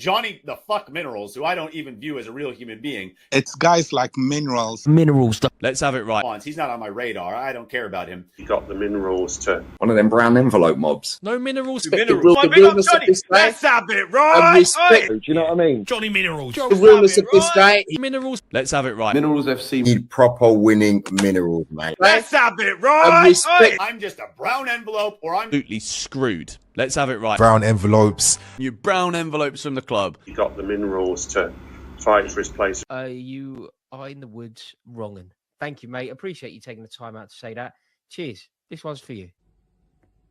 Johnny the fuck Minerals, who I don't even view as a real human being. It's guys like Minerals. Let's have it right. He's not on my radar. I don't care about him. You got the Minerals to... One of them brown envelope mobs. No Minerals. Minerals. Big up Johnny. Let's have it right. Do you know what I mean? Johnny Minerals. The realness of this guy. Minerals. Let's have it right. Minerals FC. Need proper winning minerals, mate. Let's have it right. respect. I'm just a brown envelope, or I'm absolutely screwed. Let's have it right. Brown envelopes. You brown envelopes from the club. You got the Minerals to fight for his place. You are in the woods wronging. Thank you, mate. Appreciate you taking the time out to say that. Cheers. This one's for you.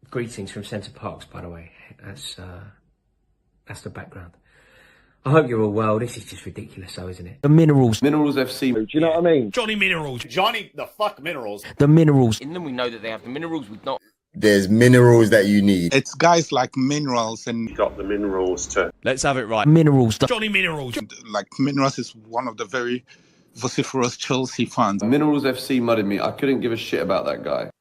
Greetings from Centre Parks, by the way. That's the background. I hope you're all well. This is just ridiculous, though, isn't it? The Minerals. Minerals FC. Do you know what I mean? Johnny Minerals. Johnny the fuck Minerals. The Minerals. In them, we know that they have the minerals with not. There's minerals that you need. It's guys like Minerals and You got the Minerals to... Let's have it right. Minerals. Johnny Minerals. like Minerals is one of the very vociferous Chelsea fans. Minerals FC mudded me. I couldn't give a shit about that guy.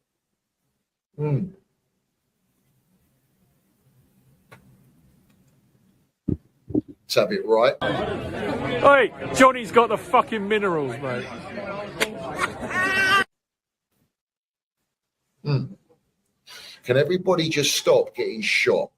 Let's have it right. Hey, Johnny's got the fucking minerals, mate. Can everybody just stop getting shot?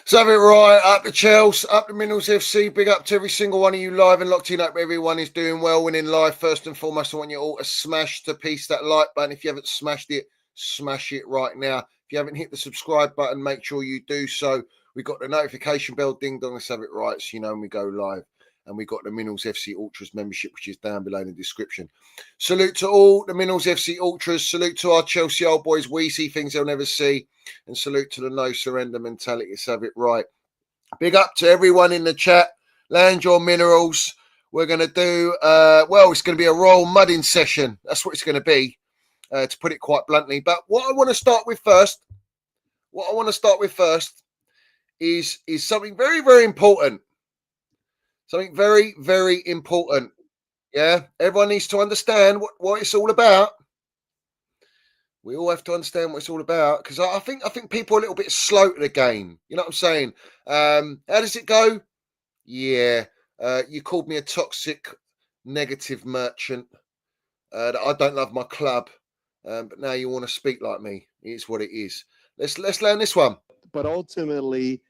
Let's have it right. Up to Chelsea, up to Minerals FC. Big up to every single one of you live and locked in. Hope everyone is doing well, winning live. First and foremost, I want you all to smash to piece that like button. If you haven't smashed it, smash it right now. If you haven't hit the subscribe button, make sure you do so. We've got the notification bell ding dong. Let's have it right, so you know when we go live. And we've got the Minerals FC Ultras membership, which is down below in the description. Salute to all the Minerals FC Ultras. Salute to our Chelsea old boys. We see things they'll never see. And salute to the no surrender mentality. Let's have it right. Big up to everyone in the chat. Land your minerals. We're going to do, it's going to be a roll mudding session. That's what it's going to be, to put it quite bluntly. But what I want to start with first, is something very, very important. Something very, very important. Yeah, everyone needs to understand what it's all about. We all have to understand what it's all about, because I think people are a little bit slow to the game. You know what I'm saying? How does it go? Yeah, you called me a toxic, negative merchant. That I don't love my club, but now you want to speak like me. It's what it is. Let's learn this one. But ultimately,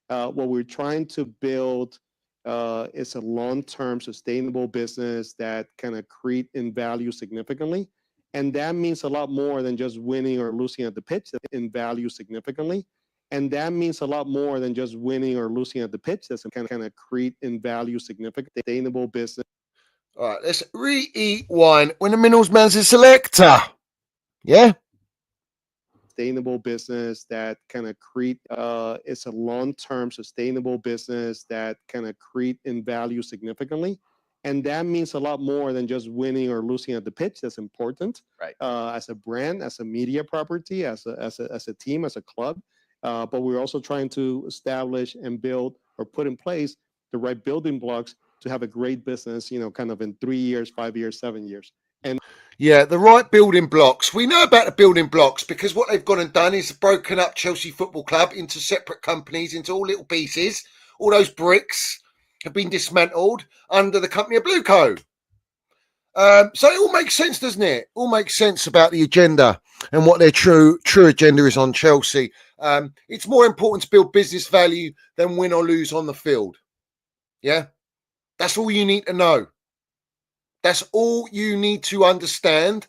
what we're trying to build is a long-term sustainable business that can accrete in value significantly. And that means a lot more than just winning or losing at the pitch in value significantly. And that means a lot more than just winning or losing at the pitch. That's kind of accrete in value significant, sustainable business. All right, let's rewind. When the Minerals man's a selector. Yeah. Sustainable business that can accrete. It's a long-term sustainable business that can accrete in value significantly. And that means a lot more than just winning or losing at the pitch. That's important, right? As a brand, as a media property, as a team, as a club. But we're also trying to establish and build or put in place the right building blocks to have a great business, kind of in 3 years, 5 years, 7 years. And yeah, the right building blocks. We know about the building blocks because what they've gone and done is broken up Chelsea Football Club into separate companies, into all little pieces. All those bricks have been dismantled under the company of Blueco. So it all makes sense, doesn't it? All makes sense about the agenda and what their true agenda is on Chelsea. It's more important to build business value than win or lose on the field. Yeah, that's all you need to know. That's all you need to understand.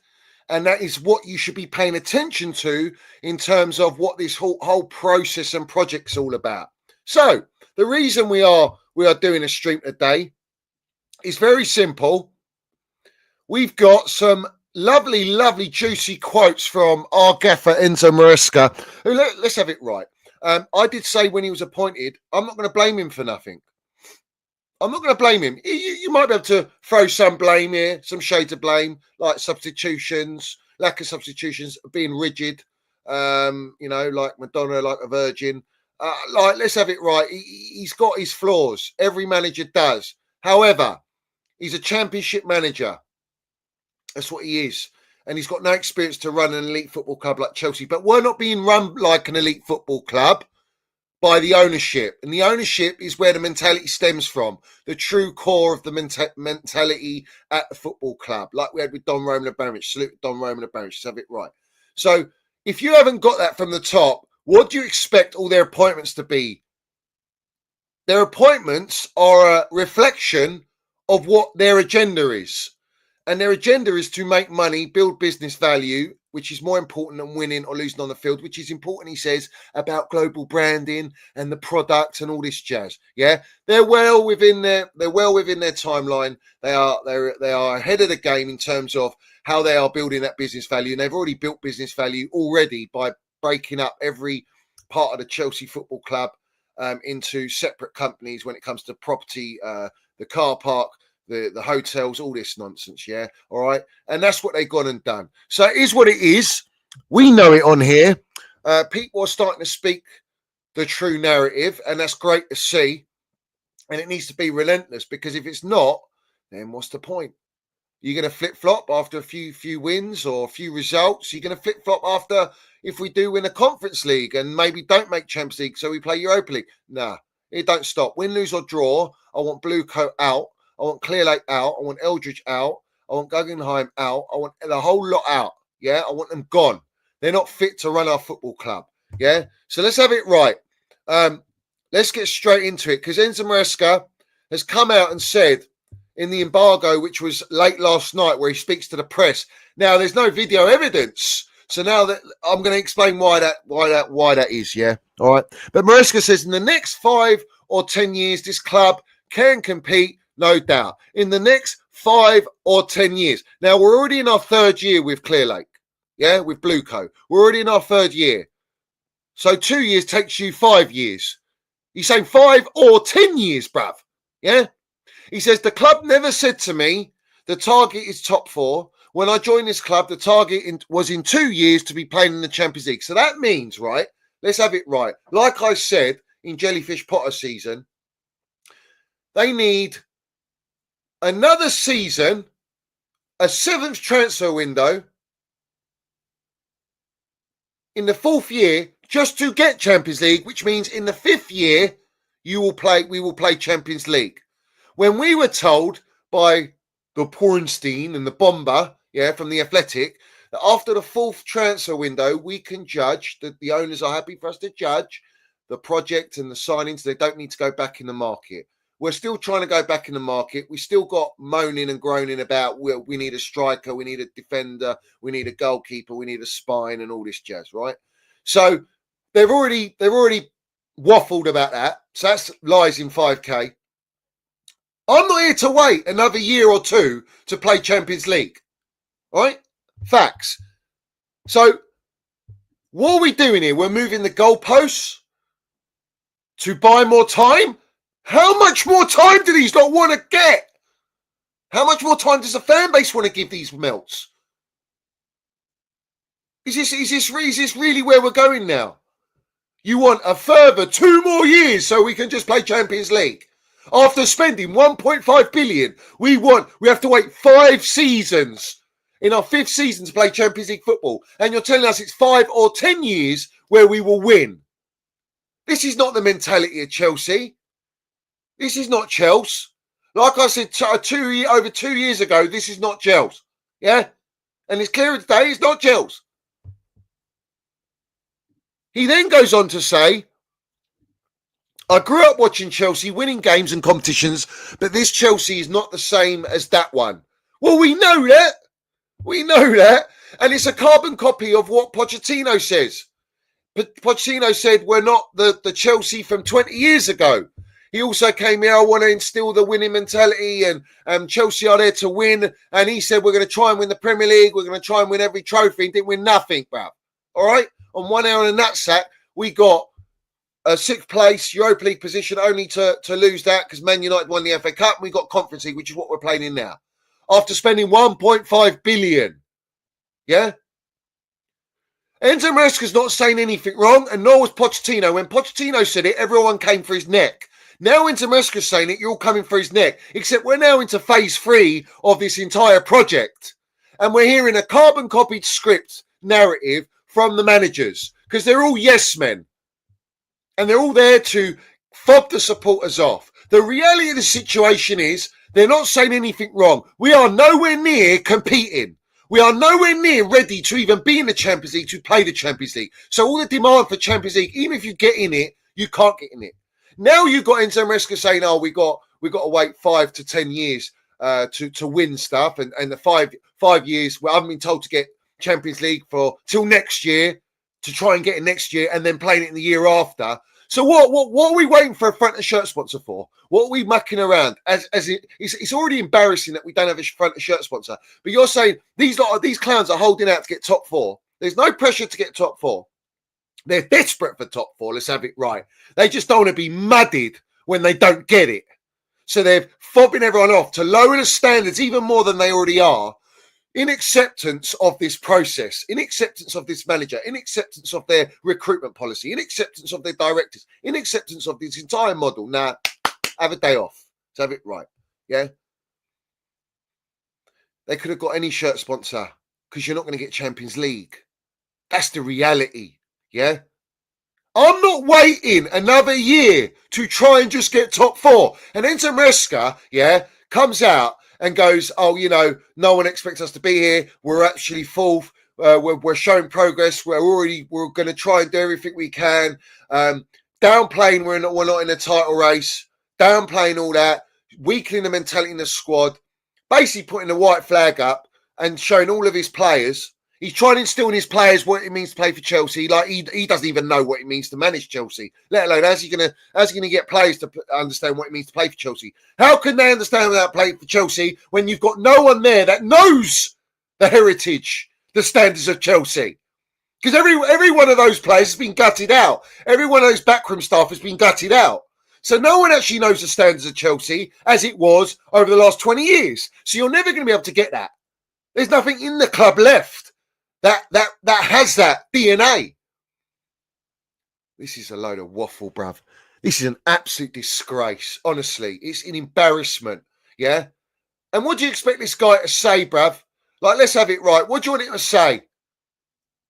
And that is what you should be paying attention to in terms of what this whole process and project's all about. So the reason we are doing a stream today is very simple. We've got some lovely, lovely, juicy quotes from our gaffer, Enzo Maresca. Let's have it right. I did say when he was appointed, I'm not going to blame him for nothing. I'm not going to blame him. You might be able to throw some blame here, some shades of blame, like substitutions, lack of substitutions, being rigid, like Madonna, like a virgin. Let's have it right. He's got his flaws. Every manager does. However, he's a championship manager. That's what he is. And he's got no experience to run an elite football club like Chelsea. But we're not being run like an elite football club by the ownership. And the ownership is where the mentality stems from. The true core of the mentality at the football club. Like we had with Don Roman Abramovich. Salute Don Roman Abramovich. Let's have it right. So if you haven't got that from the top, what do you expect all their appointments to be? Their appointments are a reflection of what their agenda is. And their agenda is to make money, build business value, which is more important than winning or losing on the field, which is important, he says, about global branding and the product and all this jazz. Yeah, they're well within their timeline. They are ahead of the game in terms of how they are building that business value, and they've already built business value already by breaking up every part of the Chelsea Football Club into separate companies when it comes to property, the car park, the hotels, all this nonsense, yeah, all right, and that's what they've gone and done. So it is what it is. We know it on here. People are starting to speak the true narrative, and that's great to see. And it needs to be relentless, because if it's not, then what's the point? You're going to flip-flop after a few wins or a few results. You're going to flip-flop after if we do win a Conference League and maybe don't make Champions League, so we play Europa League. Nah, it don't stop. Win, lose or draw, I want Bluecoat out. I want Clearlake out. I want Eldridge out. I want Guggenheim out. I want the whole lot out. Yeah, I want them gone. They're not fit to run our football club. Yeah, so let's have it right. Let's get straight into it, because Enzo Maresca has come out and said in the embargo, which was late last night, where he speaks to the press. Now, there's no video evidence, so now that I'm going to explain why that is. Yeah, all right. But Maresca says in the next 5 or 10 years, this club can compete. No doubt. In the next 5 or 10 years. Now, we're already in our 3rd year with Clearlake. Yeah, with Bluecoat. We're already in our 3rd year. So 2 years takes you 5 years. He's saying 5 or 10 years, bruv. Yeah? He says, the club never said to me, the target is top 4. When I joined this club, the target was in 2 years to be playing in the Champions League. So that means, right, let's have it right. Like I said, in Jellyfish Potter season, they need another season, a 7th transfer window in the 4th year just to get Champions League, which means in the 5th year we will play Champions League. When we were told by the Pornstein and the Bomber, yeah, from the Athletic, that after the 4th transfer window we can judge, that the owners are happy for us to judge the project and the signings. They don't need to go back in the market. We're still trying to go back in the market. We still got moaning and groaning about we need a striker, we need a defender, we need a goalkeeper, we need a spine and all this jazz, right? So they've already waffled about that. So that's lies in 5K. I'm not here to wait another year or 2 to play Champions League. All right? Facts. So what are we doing here? We're moving the goalposts to buy more time. How much more time do these not want to get? How much more time does the fan base want to give these melts? Is this really where we're going now? You want a further 2 more years so we can just play Champions League? After spending 1.5 billion, we have to wait 5 seasons in our 5th season to play Champions League football. And you're telling us it's 5 or 10 years where we will win. This is not the mentality of Chelsea. This is not Chelsea. Like I said over 2 years ago, this is not Chelsea. Yeah? And it's clear today it's not Chelsea. He then goes on to say, I grew up watching Chelsea winning games and competitions, but this Chelsea is not the same as that one. Well, we know that. We know that. And it's a carbon copy of what Pochettino says. Pochettino said we're not the Chelsea from 20 years ago. He also came here, I want to instill the winning mentality, and Chelsea are there to win. And he said we're going to try and win the Premier League. We're going to try and win every trophy. Didn't win nothing, bruv. All right? On 1 hour in the nutsack, we got a 6th place Europa League position, only to lose that because Man United won the FA Cup. And we got Conference League, which is what we're playing in now. After spending 1.5 billion. Yeah? Enzo Maresca's not saying anything wrong, and nor was Pochettino. When Pochettino said it, everyone came for his neck. Now Enzo Maresca's saying it, you're all coming for his neck. Except we're now into phase 3 of this entire project. And we're hearing a carbon-copied script narrative from the managers. Because they're all yes men. And they're all there to fob the supporters off. The reality of the situation is, they're not saying anything wrong. We are nowhere near competing. We are nowhere near ready to even be in the Champions League, to play the Champions League. So all the demand for Champions League, even if you get in it, you can't get in it. Now you've got Enzo Maresca saying, oh, we got to wait 5 to 10 years to win stuff. And the 5 years, well, I've been told to get Champions League till next year, to try and get it next year, and then playing it in the year after. So what are we waiting for a front and shirt sponsor for? What are we mucking around? It's already embarrassing that we don't have a front and shirt sponsor. But you're saying these clowns are holding out to get top 4. There's no pressure to get top 4. They're desperate for top 4. Let's have it right. They just don't want to be muddied when they don't get it. So they're fobbing everyone off to lower the standards even more than they already are, in acceptance of this process, in acceptance of this manager, in acceptance of their recruitment policy, in acceptance of their directors, in acceptance of this entire model. Now, have a day off. Let's have it right. Yeah? They could have got any shirt sponsor because you're not going to get Champions League. That's the reality. Yeah? I'm not waiting another year to try and just get top 4. And Enzo Maresca, yeah, comes out and goes, oh, no one expects us to be here. We're actually 4th. We're showing progress. We're going to try and do everything we can. Downplaying we're not in a title race. Downplaying all that. Weakening the mentality in the squad. Basically putting the white flag up and showing all of his players. He's trying to instill in his players what it means to play for Chelsea. Like he doesn't even know what it means to manage Chelsea, let alone how's he gonna get players to understand what it means to play for Chelsea? How can they understand without playing for Chelsea when you've got no one there that knows the heritage, the standards of Chelsea? Because every one of those players has been gutted out. Every one of those backroom staff has been gutted out. So no one actually knows the standards of Chelsea as it was over the last 20 years. So you're never going to be able to get that. There's nothing in the club left that has that DNA. This is a load of waffle, bruv. This is an absolute disgrace. Honestly, it's an embarrassment. Yeah? And what do you expect this guy to say, bruv? Like, let's have it right. What do you want him to say?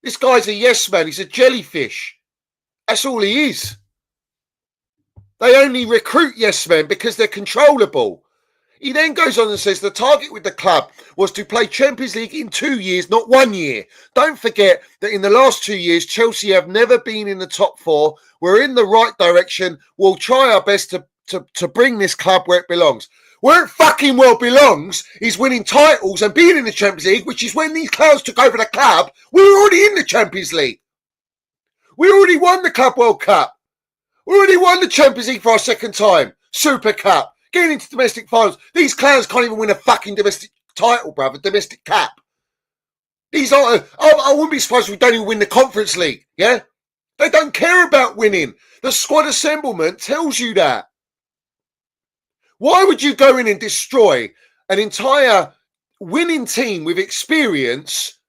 This guy's a yes man. He's a jellyfish. That's all he is. They only recruit yes men because they're controllable. He then goes on and says the target with the club was to play Champions League in 2 years, not 1 year. Don't forget that in the last 2 years, Chelsea have never been in the top 4. We're in the right direction. We'll try our best to bring this club where it belongs. Where it fucking well belongs is winning titles and being in the Champions League, which is when these clowns took over the club. We were already in the Champions League. We already won the Club World Cup. We already won the Champions League for our second time. Super Cup. Getting into domestic finals. These clowns can't even win a fucking domestic title, bruv. A domestic cap. These aren't... I wouldn't be surprised if we don't even win the Conference League. Yeah? They don't care about winning. The squad assemblement tells you that. Why would you go in and destroy an entire winning team with experience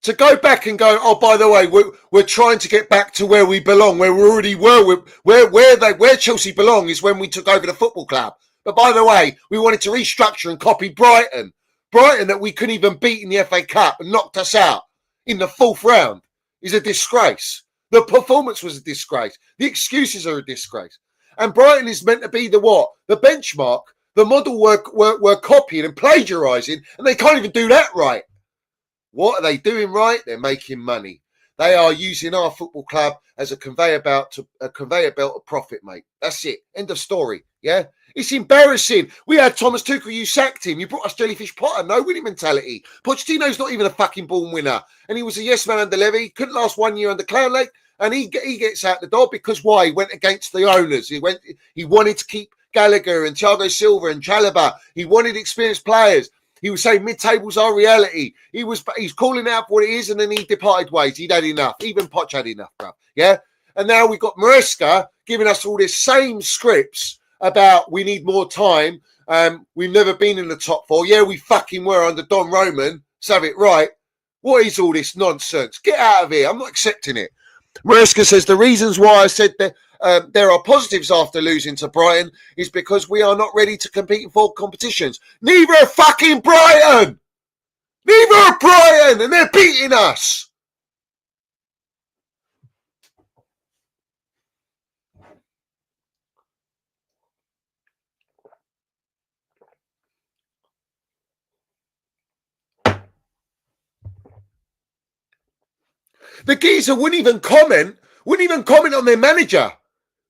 to go back and go, oh, by the way, we're trying to get back to where we belong, where we already were, where Chelsea belong is when we took over the football club. But by the way, we wanted to restructure and copy Brighton. Brighton that we couldn't even beat in the FA Cup and knocked us out in the 4th round is a disgrace. The performance was a disgrace. The excuses are a disgrace. And Brighton is meant to be the what? The benchmark. The model we're copying and plagiarising, and they can't even do that right. What are they doing right? They're making money. They are using our football club as a conveyor belt of profit, mate. That's it. End of story. Yeah? It's embarrassing. We had Thomas Tuchel, you sacked him. You brought us Jellyfish Potter, no winning mentality. Pochettino's not even a fucking born winner. And he was a yes man under Levy. Couldn't last 1 year under Clown Lake. And he gets out the door because why? He went against the owners. He wanted to keep Gallagher and Thiago Silva and Chalobah. He wanted experienced players. He was saying mid-tables are reality. He's calling out for what it is, and then he departed ways. He'd had enough. Even Poch had enough, bro. Yeah? And now we've got Maresca giving us all this same scripts about we need more time. We've never been in the top 4. Yeah, we fucking were under Don Roman. Let's have it right. What is all this nonsense? Get out of here. I'm not accepting it. Maresca says the reasons why I said that there are positives after losing to Brighton is because we are not ready to compete in full competitions. Neither are fucking Brighton. Neither are Brighton, and they're beating us. The geezer wouldn't even comment on their manager.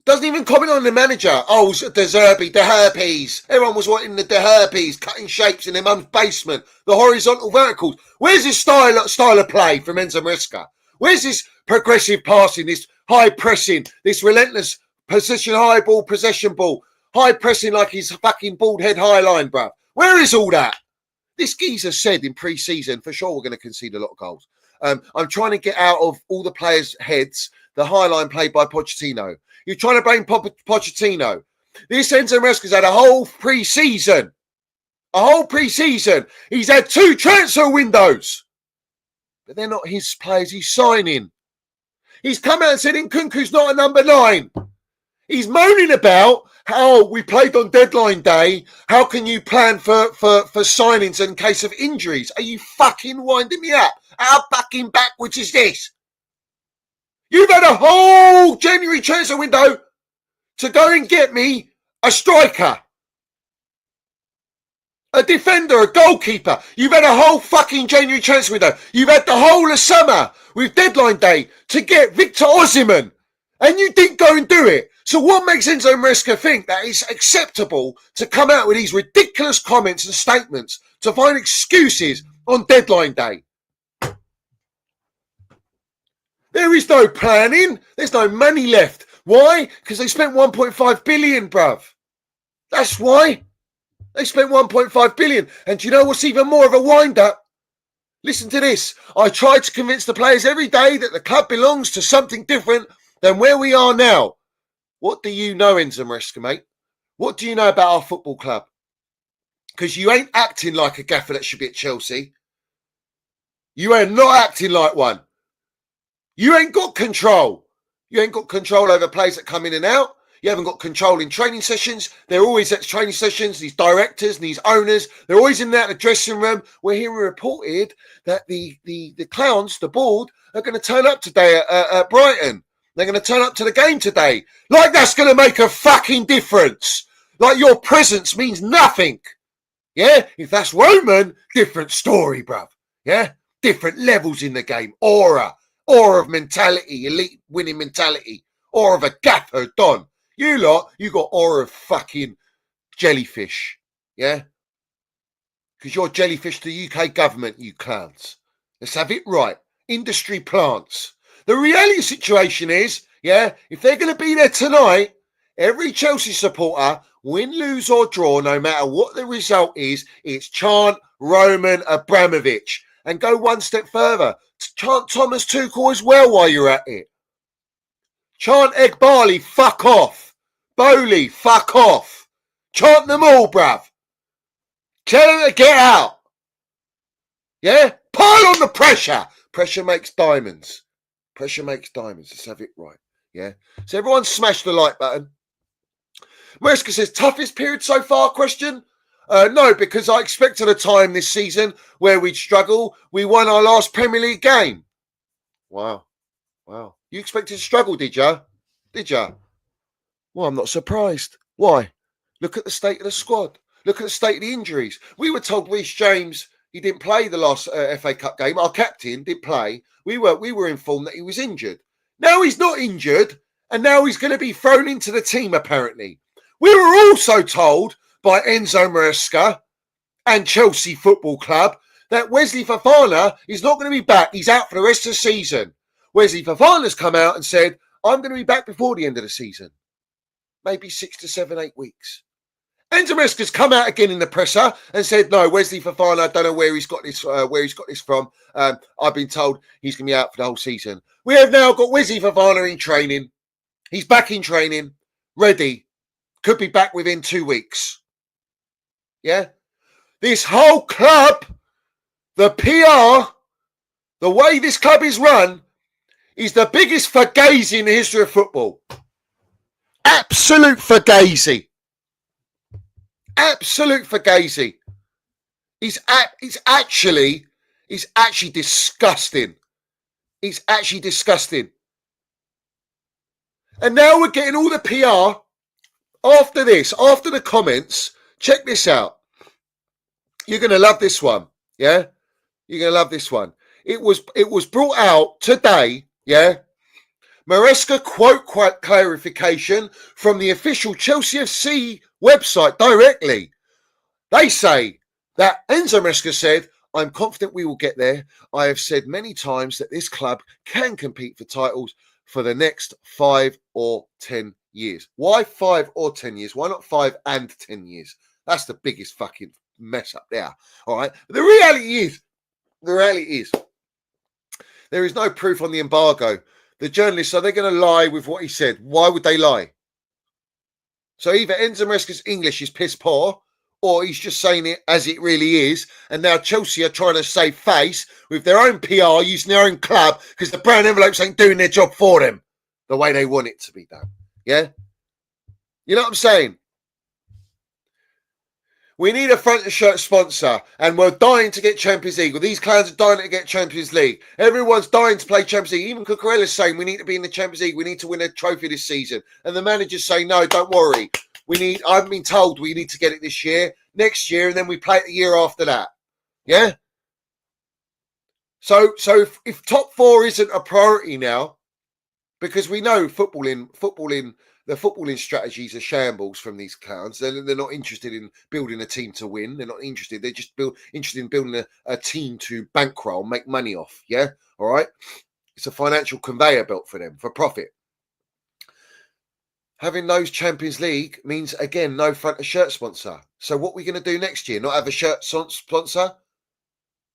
Doesn't even comment on the manager. Oh, the herpes. Everyone was wanting the herpes, cutting shapes in their mum's basement, the horizontal verticals. Where's this style of play from Enzo Maresca? Where's this progressive passing, this high pressing, this relentless position, high ball, possession ball, high pressing like he's fucking bald head high line, bruv? Where is all that? This geezer said in pre-season, for sure we're going to concede a lot of goals. I'm trying to get out of all the players' heads the high line played by Pochettino. You're trying to blame Pochettino. This Enzo Maresca's had a whole pre-season. He's had 2 transfer windows. But they're not his players he's signing. He's come out and said Nkunku's not a number 9. He's moaning about how we played on deadline day. How can you plan for signings in case of injuries? Are you fucking winding me up? How fucking backwards is this? You've had a whole January transfer window to go and get me a striker, a defender, a goalkeeper. You've had a whole fucking January transfer window. You've had the whole of summer with deadline day to get Victor Osimhen, and you didn't go and do it. So what makes Enzo Maresca think that it's acceptable to come out with these ridiculous comments and statements to find excuses on deadline day? There is no planning. There's no money left. Why? Because they spent 1.5 billion, bruv. That's why. They spent 1.5 billion. And do you know what's even more of a wind-up? Listen to this. I try to convince the players every day that the club belongs to something different than where we are now. What do you know, Enzo Maresca, mate? What do you know about our football club? Because you ain't acting like a gaffer that should be at Chelsea. You are not acting like one. You ain't got control. You ain't got control over players that come in and out. You haven't got control in training sessions. They're always at training sessions, these directors and these owners. They're always in that dressing room. We're hearing reported that the clowns, the board, are going to turn up today at Brighton. They're going to turn up to the game today. Like that's going to make a fucking difference. Like your presence means nothing. Yeah? If that's Roman, different story, bruv. Yeah? Different levels in the game. Aura of mentality, elite winning mentality. Aura of a gaffer, Don. You lot, you got aura of fucking jellyfish. Yeah? Because you're jellyfish to the UK government, you clowns. Let's have it right. Industry plants. The reality situation is, yeah, if they're going to be there tonight, every Chelsea supporter, win, lose or draw, no matter what the result is, it's chant Roman Abramovich. And go one step further. Chant Thomas Tuchel as well while you're at it. Chant Egg Barley, fuck off. Bowley, fuck off. Chant them all, bruv. Tell them to get out. Yeah? Pile on the pressure. Pressure makes diamonds. Pressure makes diamonds. Let's have it right. Yeah? So everyone smash the like button. Maresca says, toughest period so far, question? No, because I expected a time this season where we'd struggle. We won our last Premier League game. Wow. You expected to struggle, did you? Well, I'm not surprised. Why? Look at the state of the squad. Look at the state of the injuries. We were told Reece James, he didn't play the last FA Cup game. Our captain didn't play. We were informed that he was injured. Now he's not injured, and now he's going to be thrown into the team, apparently. We were also told by Enzo Maresca and Chelsea Football Club that Wesley Fofana is not going to be back. He's out for the rest of the season. Wesley Fofana's come out and said, I'm going to be back before the end of the season. Maybe 6 to 7, 8 weeks. Enzo Maresca's come out again in the presser and said, no, Wesley Fofana, I don't know where he's got this from. I've been told he's going to be out for the whole season. We have now got Wesley Fofana in training. He's back in training, ready. Could be back within 2 weeks. Yeah? This whole club, the PR, The way this club is run is the biggest fugazi in the history of football. Absolute fugazi. Absolute fugazi. It's actually disgusting. It's actually disgusting. And now we're getting all the PR after this, after the comments. Check this out. You're going to love this one. Yeah? You're going to love this one. It was brought out today. Yeah? Maresca quote clarification from the official Chelsea FC website directly. They say that Enzo Maresca said, I'm confident we will get there. I have said many times that this club can compete for titles for the next 5 or 10 years. Why 5 or 10 years? Why not 5 and 10 years? That's the biggest fucking mess up there. All right. The reality is, there is no proof on the embargo. The journalists, are they going to lie with what he said? Why would they lie? So either Enzo Maresca's English is piss poor, or he's just saying it as it really is. And now Chelsea are trying to save face with their own PR, using their own club, because the brown envelopes ain't doing their job for them the way they want it to be done. Yeah? You know what I'm saying? We need a front and shirt sponsor, and we're dying to get Champions League. Well, these clans are dying to get Champions League. Everyone's dying to play Champions League. Even Cucurella's saying we need to be in the Champions League. We need to win a trophy this season. And the manager's saying, no, don't worry. I've been told we need to get it this year, next year, and then we play it the year after that. Yeah? So if top 4 isn't a priority now, because we know the footballing strategies are shambles from these clowns. They're not interested in building a team to win. They're not interested. They're just interested in building a team to bankroll, make money off. Yeah? All right? It's a financial conveyor belt for them, for profit. Having those Champions League means, again, no front and shirt sponsor. So what are we going to do next year? Not have a shirt sponsor?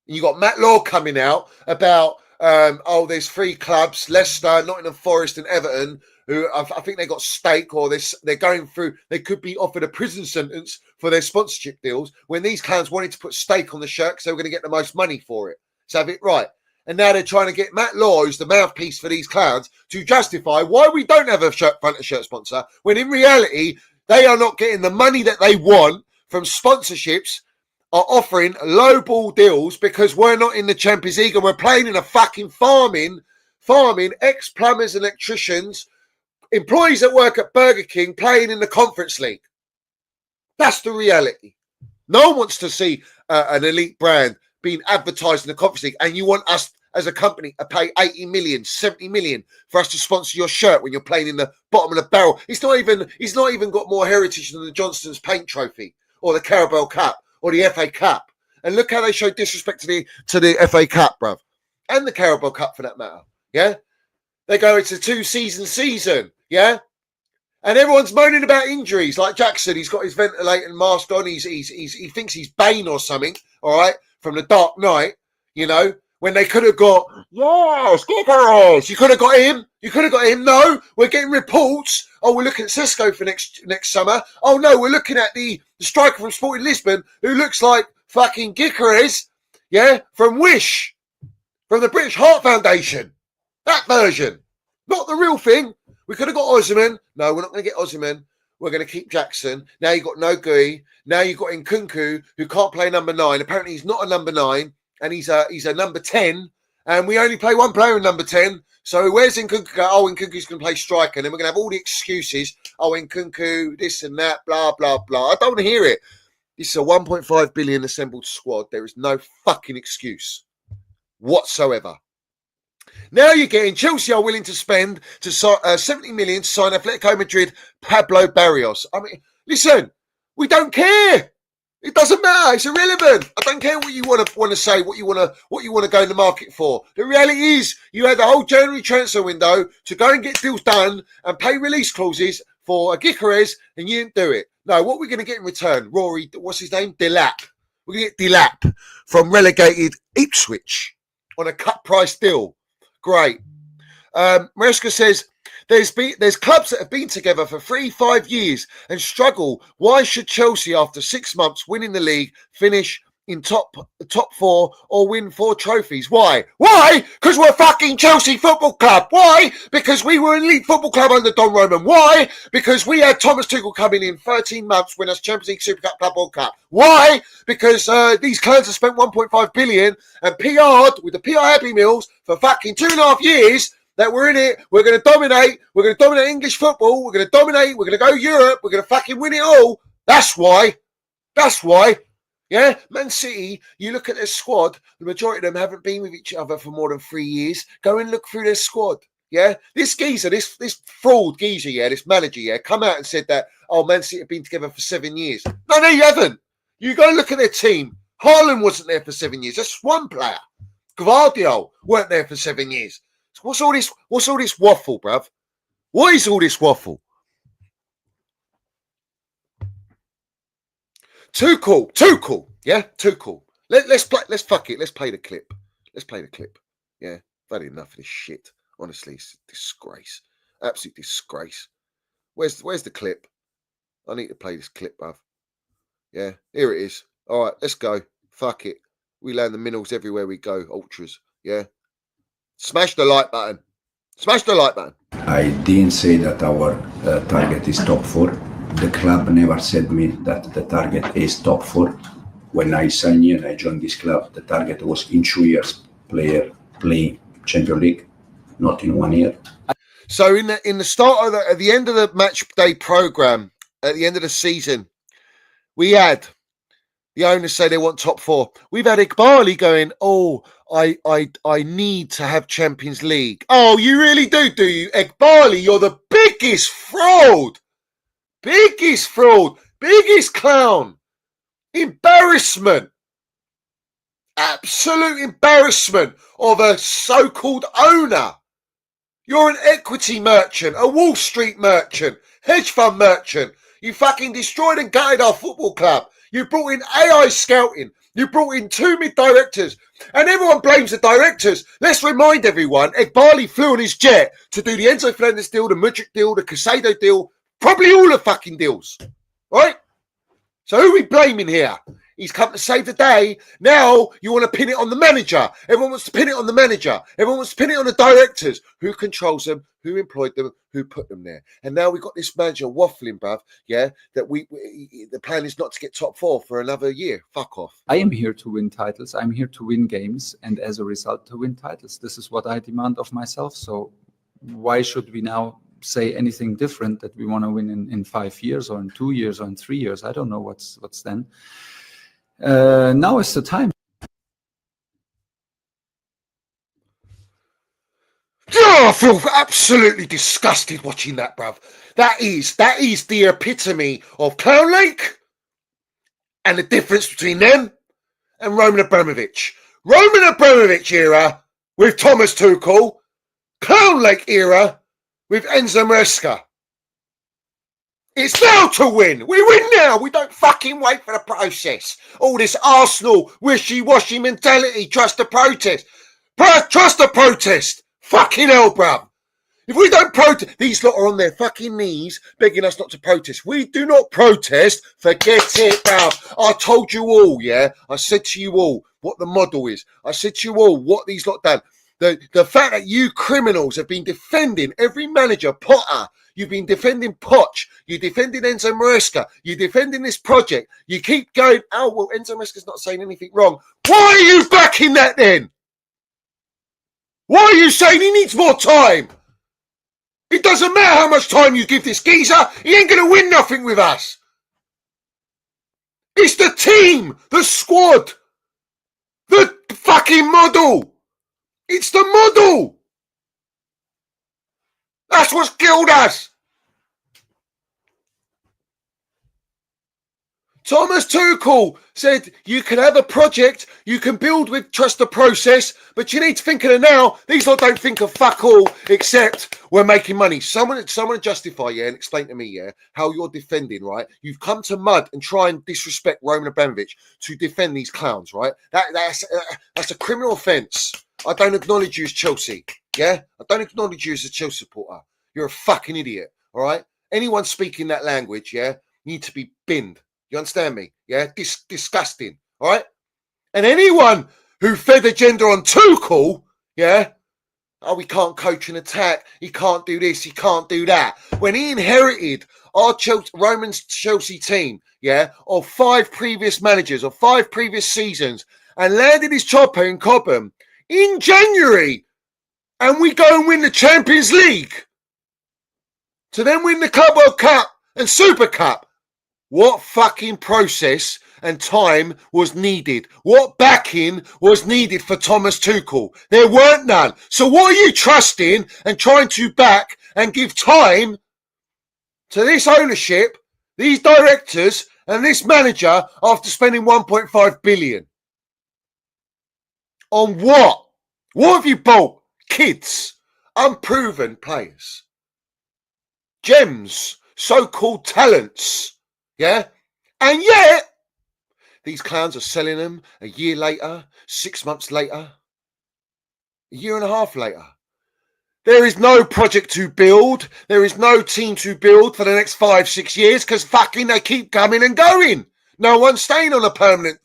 You got Matt Law coming out about, there's 3 clubs, Leicester, Nottingham Forest and Everton, who I think they got stake, or they're going through, they could be offered a prison sentence for their sponsorship deals, when these clowns wanted to put stake on the shirt because they were going to get the most money for it. So have it right. And now they're trying to get Matt Law, who's the mouthpiece for these clowns, to justify why we don't have a front and shirt sponsor, when in reality, they are not getting the money that they want from sponsorships, are offering lowball deals because we're not in the Champions League and we're playing in a fucking farming, ex-plumbers and electricians, employees that work at Burger King playing in the Conference League. That's the reality. No one wants to see an elite brand being advertised in the Conference League, and you want us as a company to pay 80 million, 70 million for us to sponsor your shirt when you're playing in the bottom of the barrel. He's not even got more heritage than the Johnston's Paint Trophy or the Carabao Cup or the FA Cup. And look how they show disrespect to the FA Cup, bruv. And the Carabao Cup for that matter. Yeah? They go, it's a 2-season, yeah? And everyone's moaning about injuries. Like Jackson, he's got his ventilating mask on. He thinks he's Bane or something, all right, from the Dark Knight, you know, when they could have got, yes, Giggles. You could have got him. You could have got him. No, we're getting reports. Oh, we're looking at Cisco for next summer. Oh, no, we're looking at the striker from Sporting Lisbon who looks like fucking Giggles, yeah, from Wish, from the British Heart Foundation. That version. Not the real thing. We could have got Osimhen. No, we're not going to get Osimhen. We're going to keep Jackson. Now you've got Nogui. Now you've got Nkunku, who can't play number 9. Apparently he's not a number 9, and he's a number 10. And we only play one player in number 10. So where's Nkunku? Oh, Nkunku's going to play striker. And then we're going to have all the excuses. Oh, Nkunku, this and that, blah, blah, blah. I don't want to hear it. This is a 1.5 billion assembled squad. There is no fucking excuse whatsoever. Now you're getting Chelsea are willing to spend 70 million to sign Atletico Madrid Pablo Barrios. I mean, listen, we don't care. It doesn't matter. It's irrelevant. I don't care what you want to say, what you want to go in the market for. The reality is, you had the whole January transfer window to go and get deals done and pay release clauses for Gyökeres, and you didn't do it. No, what we're going to get in return, Rory, what's his name? Delap. We're going to get Delap from relegated Ipswich on a cut price deal. Great. Maresca says, there's clubs that have been together for 3-5 years and struggle. Why should Chelsea, after 6 months winning the league, finish in top 4 or win 4 trophies. Why? Why? Because we're fucking Chelsea Football Club. Why? Because we were an elite football club under Don Roman. Why? Because we had Thomas Tuchel coming in 13 months, win us Champions League, Super Cup, Club World Cup. Why? Because these clowns have spent 1.5 billion and PR'd with the PR Happy Meals for fucking 2.5 years that we're in it. We're going to dominate. We're going to dominate English football. We're going to dominate. We're going to go Europe. We're going to fucking win it all. That's why. That's why. Yeah, Man City, you look at their squad, the majority of them haven't been with each other for more than 3 years. Go and look through their squad. Yeah, this geezer, this fraud geezer, yeah, this manager, yeah, come out and said that, oh, Man City have been together for 7 years. No, you haven't. You go and look at their team. Haaland wasn't there for 7 years. That's one player. Gvardiol weren't there for 7 years. So what's all this waffle, bruv? What is all this waffle? Tuchel, yeah, Tuchel. Let's play the clip. Let's play the clip. Yeah, I've had enough of this shit. Honestly, it's a disgrace, absolute disgrace. Where's the clip? I need to play this clip, bruv. Yeah, here it is. All right, let's go. Fuck it. We land the minerals everywhere we go. Ultras, yeah. Smash the like button. Smash the like button. I didn't say that our target is top 4. The club never said me that the target is top 4. When I signed here and I joined this club, the target was in 2 years playing Champions League, not in 1 year. So in the start of at the end of the match day program, at the end of the season, we had the owners say they want top 4. We've had Iqbali going, oh, I need to have Champions League. Oh, you really do you? Iqbali, you're the biggest fraud. Biggest fraud, biggest clown, embarrassment, absolute embarrassment of a so-called owner. You're an equity merchant, a Wall Street merchant, hedge fund merchant. You fucking destroyed and gutted our football club. You brought in AI scouting. You brought in 2 mid-directors. And everyone blames the directors. Let's remind everyone, Iqbali flew on his jet to do the Enzo Fernandez deal, the Mudryk deal, the Casado deal, probably all the fucking deals, right? So who are we blaming here? He's come to save the day. Now you want to pin it on the manager. Everyone wants to pin it on the manager. Everyone wants to pin it on the directors. Who controls them? Who employed them? Who put them there? And now we've got this manager waffling, bruv, yeah, that the plan is not to get top 4 for another year. Fuck off. I am here to win titles. I'm here to win games. And as a result, to win titles. This is what I demand of myself. So why should we now say anything different that we want to win in 5 years or in 2 years or in 3 years? I don't know what's then. Now is the time. Oh, I feel absolutely disgusted watching that, bruv. That is the epitome of Clown Lake and the difference between them and Roman Abramovich. Roman Abramovich era with Thomas Tuchel, Clown Lake era with Enzo Maresca. It's now to win. We win now. We don't fucking wait for the process. All this Arsenal wishy-washy mentality. Trust the protest. Trust the protest. Fucking hell, bruv. If we don't protest, these lot are on their fucking knees begging us not to protest. We do not protest. Forget it, bruv. I told you all, yeah? I said to you all what the model is. I said to you all what these lot done. The fact that you criminals have been defending every manager, Potter, you've been defending Poch, you're defending Enzo Maresca, you're defending this project, you keep going, oh, well, Enzo Maresca's not saying anything wrong. Why are you backing that then? Why are you saying he needs more time? It doesn't matter how much time you give this geezer, he ain't going to win nothing with us. It's the team, the squad, the fucking model. It's the model. That's what's killed us. Thomas Tuchel said you can have a project, you can build with trust the process, but you need to think of it now. These lot don't think of fuck all except we're making money. Someone justify, yeah, and explain to me, yeah, how you're defending, right? You've come to mud and try and disrespect Roman Abramovich to defend these clowns, right? That's a criminal offence. I don't acknowledge you as Chelsea, yeah? I don't acknowledge you as a Chelsea supporter. You're a fucking idiot, all right? Anyone speaking that language, yeah, need to be binned. You understand me? Yeah? Disgusting, all right? And anyone who fed agenda on Tuchel, yeah, oh, we can't coach an attack. He can't do this. He can't do that. When he inherited our Roman's Chelsea team, yeah, of 5 previous managers, of 5 previous seasons, and landed his chopper in Cobham in January, and we go and win the Champions League to then win the Club World Cup and Super Cup. What fucking process and time was needed? What backing was needed for Thomas Tuchel? There weren't none. So what are you trusting and trying to back and give time to this ownership, these directors and this manager after spending 1.5 billion? On what? What have you bought? Kids, unproven players, gems, so-called talents, yeah? And yet, these clowns are selling them a year later, 6 months later, a year and a half later. There is no project to build. There is no team to build for the next 5-6 years because fucking they keep coming and going. No one's staying on a permanent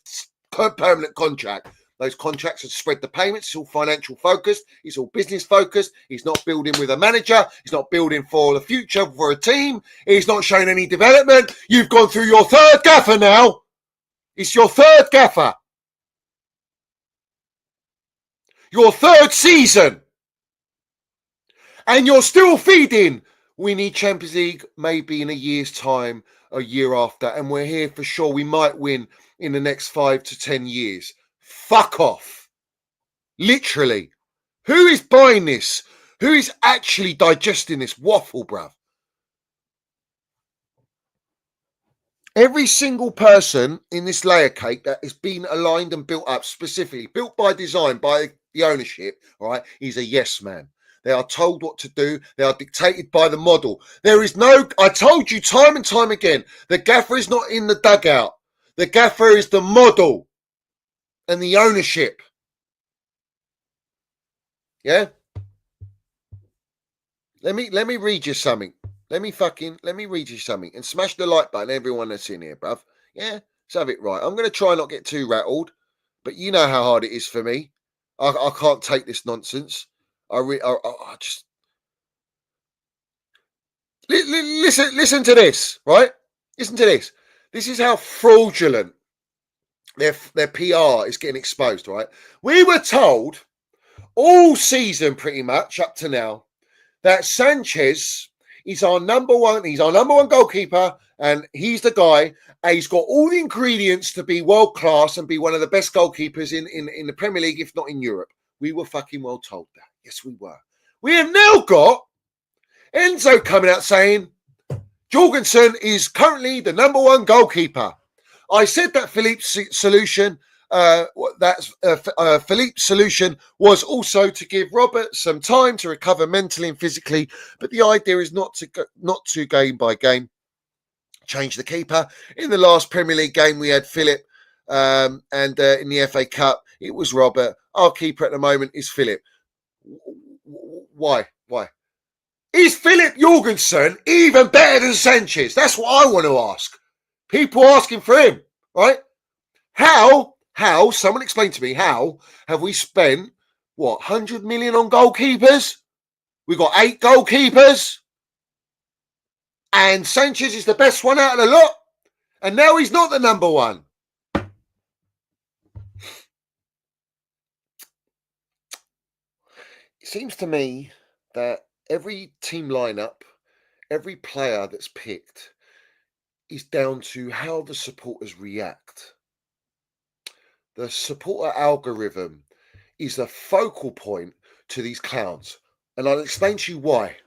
contract. Those contracts have spread the payments. It's all financial focused. It's all business focused. He's not building with a manager. He's not building for the future for a team. He's not showing any development. You've gone through your 3rd gaffer now. It's your 3rd gaffer. Your 3rd season. And you're still feeding. We need Champions League maybe in a year's time, a year after. And we're here for sure. We might win in the next 5 to 10 years. Fuck off. Literally. Who is buying this? Who is actually digesting this waffle, bruv? Every single person in this layer cake that has been aligned and built up specifically, built by design, by the ownership, all right, is a yes man. They are told what to do. They are dictated by the model. There is no, I told you time and time again, the gaffer is not in the dugout. The gaffer is the model and the ownership. Yeah? Let me read you something. Let me read you something and smash the like button, everyone that's in here, bruv. Yeah? Let's have it right. I'm going to try not get too rattled, but you know how hard it is for me. I can't take this nonsense. I just... Listen to this, right? Listen to this. This is how fraudulent their PR is getting exposed, right? We were told all season pretty much up to now that Sanchez is our number one. He's our number one goalkeeper, and he's the guy. And he's got all the ingredients to be world class and be one of the best goalkeepers in the Premier League, if not in Europe. We were fucking well told that. Yes, we were. We have now got Enzo coming out saying Jorgensen is currently the number one goalkeeper. I said that Philippe's solution was also to give Robert some time to recover mentally and physically, but the idea is not to game by game change the keeper. In the last Premier League game, we had Philip, and in the FA Cup, it was Robert. Our keeper at the moment is Philip. Why? Is Philip Jorgensen even better than Sanchez? That's what I want to ask. People asking for him, right? How, someone explain to me, how have we spent, 100 million on goalkeepers? We've got 8 goalkeepers. And Sanchez is the best one out of the lot. And now he's not the number one. It seems to me that every team lineup, every player that's picked is down to how the supporters react. The supporter algorithm is the focal point to these clowns. And I'll explain to you why.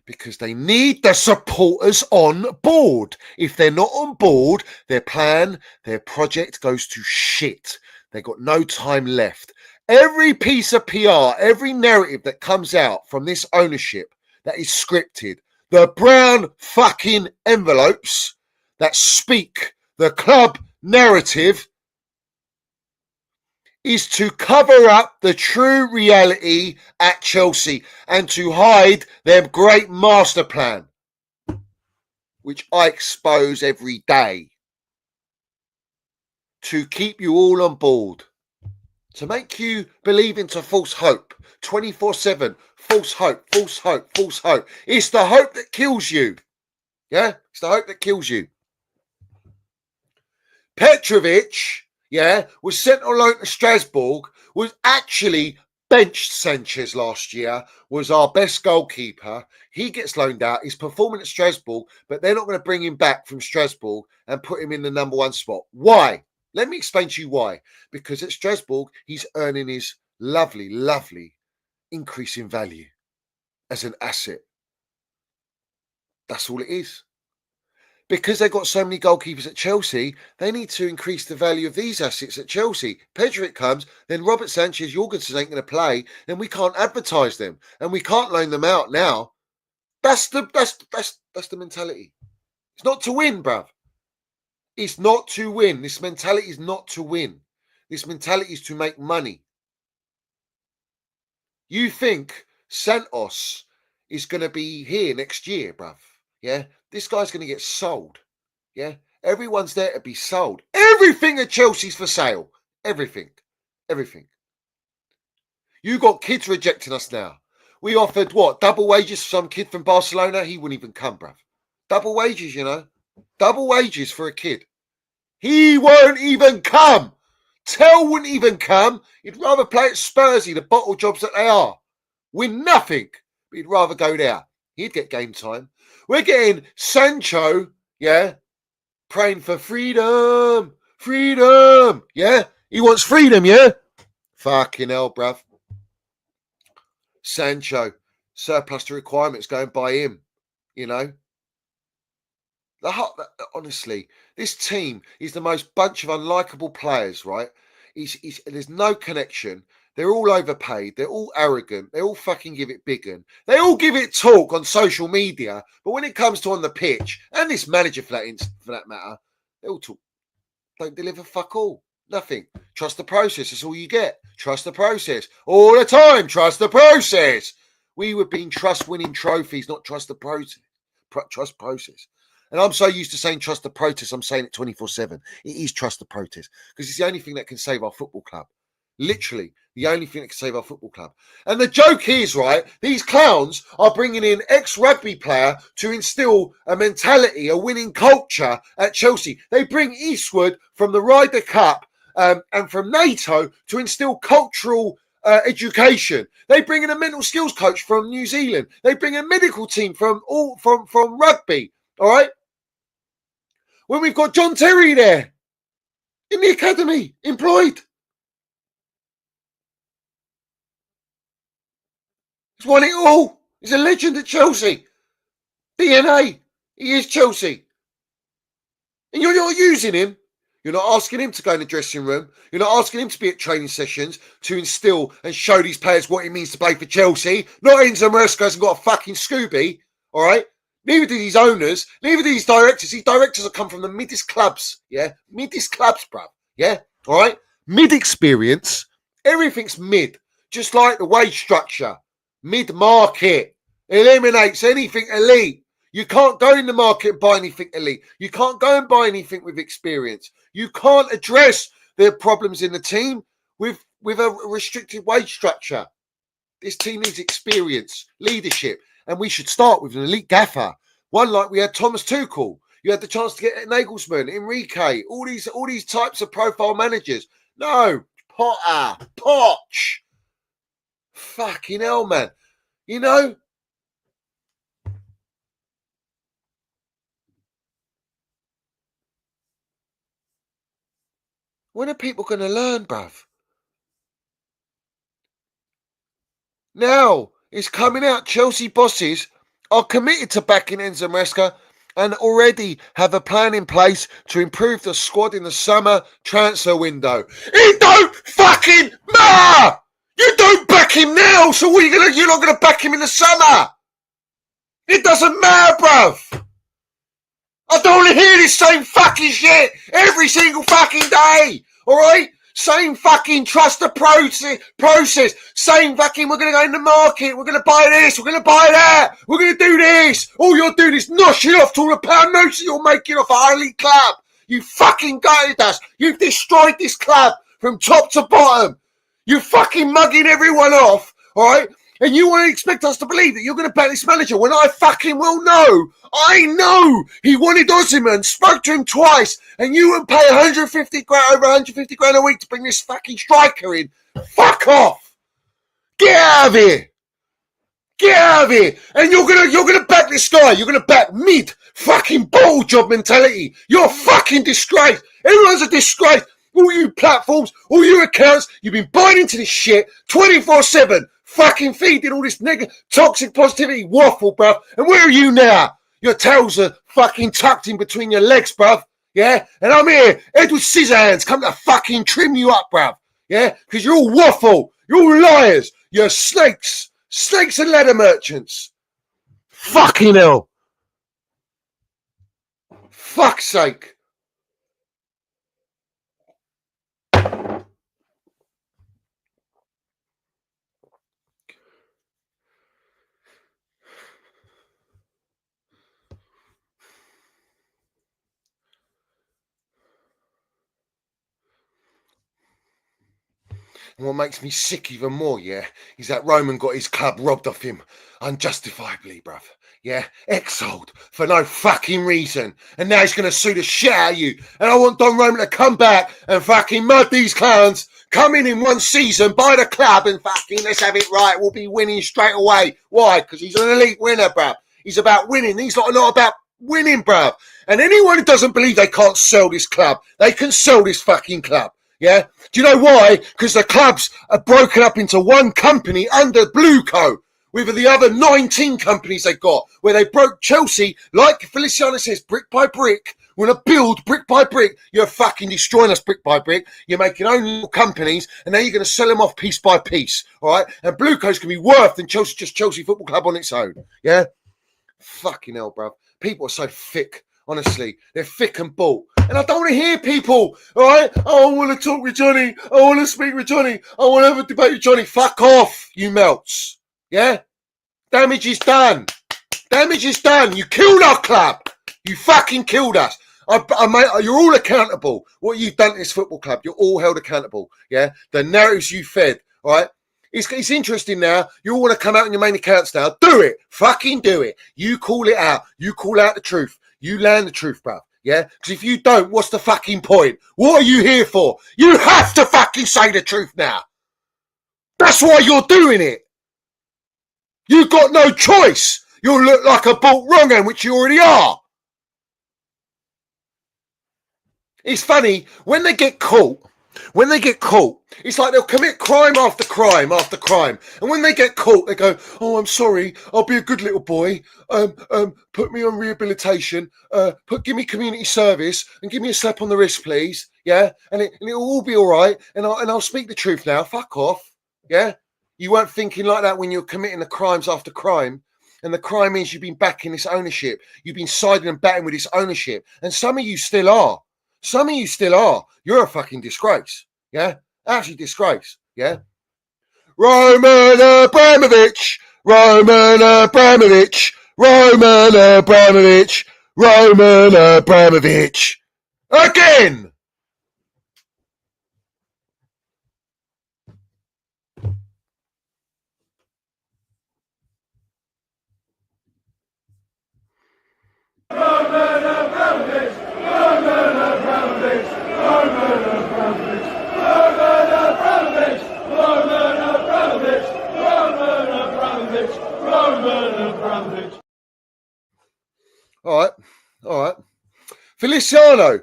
Because they need the supporters on board. If they're not on board, their plan, their project goes to shit. They've got no time left. Every piece of PR, every narrative that comes out from this ownership that is scripted, the brown fucking envelopes that speak the club narrative, is to cover up the true reality at Chelsea and to hide their great master plan, which I expose every day. to keep you all on board, to make you believe into false hope, 24/7, false hope, false hope, false hope. It's the hope that kills you. Yeah, it's the hope that kills you. Petrovic, yeah, was sent on loan to Strasbourg, was actually benched Sanchez last year, was our best goalkeeper. He gets loaned out. He's performing at Strasbourg, but they're not going to bring him back from Strasbourg and put him in the number one spot. Why? Let me explain to you why. Because at Strasbourg, he's earning his lovely, lovely increase in value as an asset. That's all it is. Because they've got so many goalkeepers at Chelsea, they need to increase the value of these assets at Chelsea. Petrovic comes, then Robert Sanchez, Jorgensen ain't going to play, then we can't advertise them and we can't loan them out now. That's the mentality. It's not to win, bruv. It's not to win. This mentality is not to win. This mentality is to make money. You think Santos is going to be here next year, bruv? Yeah? This guy's going to get sold. Yeah? Everyone's there to be sold. Everything at Chelsea's for sale. Everything. Everything. You got kids rejecting us now. We offered what? Double wages for some kid from Barcelona? He wouldn't even come, bruv. Double wages, you know. Double wages for a kid. He won't even come. Tell wouldn't even come. He'd rather play at Spursy, the bottle jobs that they are. Win nothing. But he'd rather go there. He'd get game time. We're getting Sancho, yeah, praying for freedom. Freedom. Yeah? He wants freedom, yeah? Fucking hell, bruv. Sancho, surplus to requirements, go and buy him, you know? Honestly, this team is the most bunch of unlikable players, right? There's no connection. They're all overpaid. They're all arrogant. They all fucking give it big un. They all give it talk on social media. But when it comes to on the pitch, and this manager for that matter, they all talk. Don't deliver fuck all. Nothing. Trust the process. That's all you get. Trust the process. All the time. Trust the process. We were being trust winning trophies, not trust the process. Trust process. And I'm so used to saying trust the protest, I'm saying it 24/7. It is trust the protest because it's the only thing that can save our football club. Literally, the only thing that can save our football club. And the joke is, right, these clowns are bringing in ex-rugby player to instill a mentality, a winning culture at Chelsea. They bring Eastwood from the Ryder Cup and from NATO to instill cultural education. They bring in a mental skills coach from New Zealand. They bring a medical team from rugby. All right? When we've got John Terry there in the academy, employed. He's won it all. He's a legend at Chelsea. DNA. He is Chelsea. And you're not using him. You're not asking him to go in the dressing room. You're not asking him to be at training sessions to instill and show these players what it means to play for Chelsea. Not Enzo Maresca hasn't got a fucking Scooby. All right? Neither do these owners, neither do these directors. These directors have come from the middest clubs, yeah? Middest clubs, bruv, yeah? All right? Mid-experience. Everything's mid, just like the wage structure. Mid-market. Eliminates anything elite. You can't go in the market and buy anything elite. You can't go and buy anything with experience. You can't address the problems in the team with a restricted wage structure. This team needs experience, leadership. And we should start with an elite gaffer. One like we had Thomas Tuchel. You had the chance to get Nagelsmann, Enrique, all these types of profile managers. No, Potter, Poch. Fucking hell, man. You know? When are people going to learn, bruv? Now, it's coming out. Chelsea bosses are committed to backing Enzo Maresca and already have a plan in place to improve the squad in the summer transfer window. It don't fucking matter! You don't back him now, so what are you're not going to back him in the summer! It doesn't matter, bruv! I don't want to hear this same fucking shit every single fucking day, alright? Same fucking trust the process. Same fucking, we're going to go in the market. We're going to buy this. We're going to buy that. We're going to do this. All you're doing is noshing off to all the pound notes that you're making off a highly club. You fucking gutted us. You've destroyed this club from top to bottom. You're fucking mugging everyone off, all right? And you want to expect us to believe that you're going to back this manager when I fucking well know. I know he wanted Osimhen, spoke to him twice, and you would pay 150 grand, over 150 grand a week to bring this fucking striker in. Fuck off. Get out of here. Get out of here. And you're gonna back this guy. You're gonna back mid fucking ball job mentality. You're a fucking disgrace. Everyone's a disgrace. All you platforms, all your accounts, you've been buying into this shit 24/7. Fucking feeding all this negative, toxic positivity waffle, bruv. And where are you now? Your tails are fucking tucked in between your legs, bruv. Yeah? And I'm here, Edward Scissorhands, come to fucking trim you up, bruv. Yeah? Because you're all waffle. You're all liars. You're snakes. Snakes and ladder merchants. Fucking hell. Fuck's sake. And what makes me sick even more, yeah, is that Roman got his club robbed off him unjustifiably, bruv. Yeah, exiled for no fucking reason. And now he's going to sue the shit out of you. And I want Don Roman to come back and fucking mud these clowns, come in one season, buy the club and fucking let's have it right. We'll be winning straight away. Why? Because he's an elite winner, bruv. He's about winning. These lot are not about winning, bruv. And anyone who doesn't believe they can't sell this club, they can sell this fucking club. Yeah? Do you know why? Because the clubs are broken up into one company under Blueco with the other 19 companies they got, where they broke Chelsea, like Feliciano says, brick by brick. We're going to build brick by brick. You're fucking destroying us brick by brick. You're making own little companies, and now you're going to sell them off piece by piece. All right? And Blueco's going to be worth than Chelsea, just Chelsea Football Club on its own. Yeah? Fucking hell, bruv. People are so thick. Honestly, they're thick and bought. And I don't want to hear people, all right? Oh, I want to talk with Johnny. I want to speak with Johnny. I want to have a debate with Johnny. Fuck off, you melts. Yeah? Damage is done. Damage is done. You killed our club. You fucking killed us. You're all accountable. What you've done to this football club, you're all held accountable. Yeah? The narratives you fed, all right? It's interesting now. You all want to come out on your main accounts now. Do it. Fucking do it. You call it out. You call out the truth. You land the truth, bruv. Yeah? Because if you don't, what's the fucking point? What are you here for? You have to fucking say the truth now. That's why you're doing it. You've got no choice. You'll look like a bought wrong end, which you already are. It's funny, when they get caught, it's like they'll commit crime after crime after crime. And when they get caught, they go, oh, I'm sorry, I'll be a good little boy. Put me on rehabilitation, give me community service and give me a slap on the wrist, please. Yeah? And it'll all be all right. And I'll speak the truth now. Fuck off. Yeah? You weren't thinking like that when you're committing the crimes after crime. And the crime is you've been backing this ownership. You've been siding and batting with this ownership. And some of you still are. Some of you still are. You're a fucking disgrace. Yeah? Actually disgrace. Yeah? Roman Abramovich. Roman Abramovich. Roman Abramovich. Roman Abramovich. Again! Roman Abramovich! Roman Abramovich! Roman Abramovich! Roman Abramovich! Roman Abramovich! Roman Abramovich! Roman Abramovich! All right. Feliciano,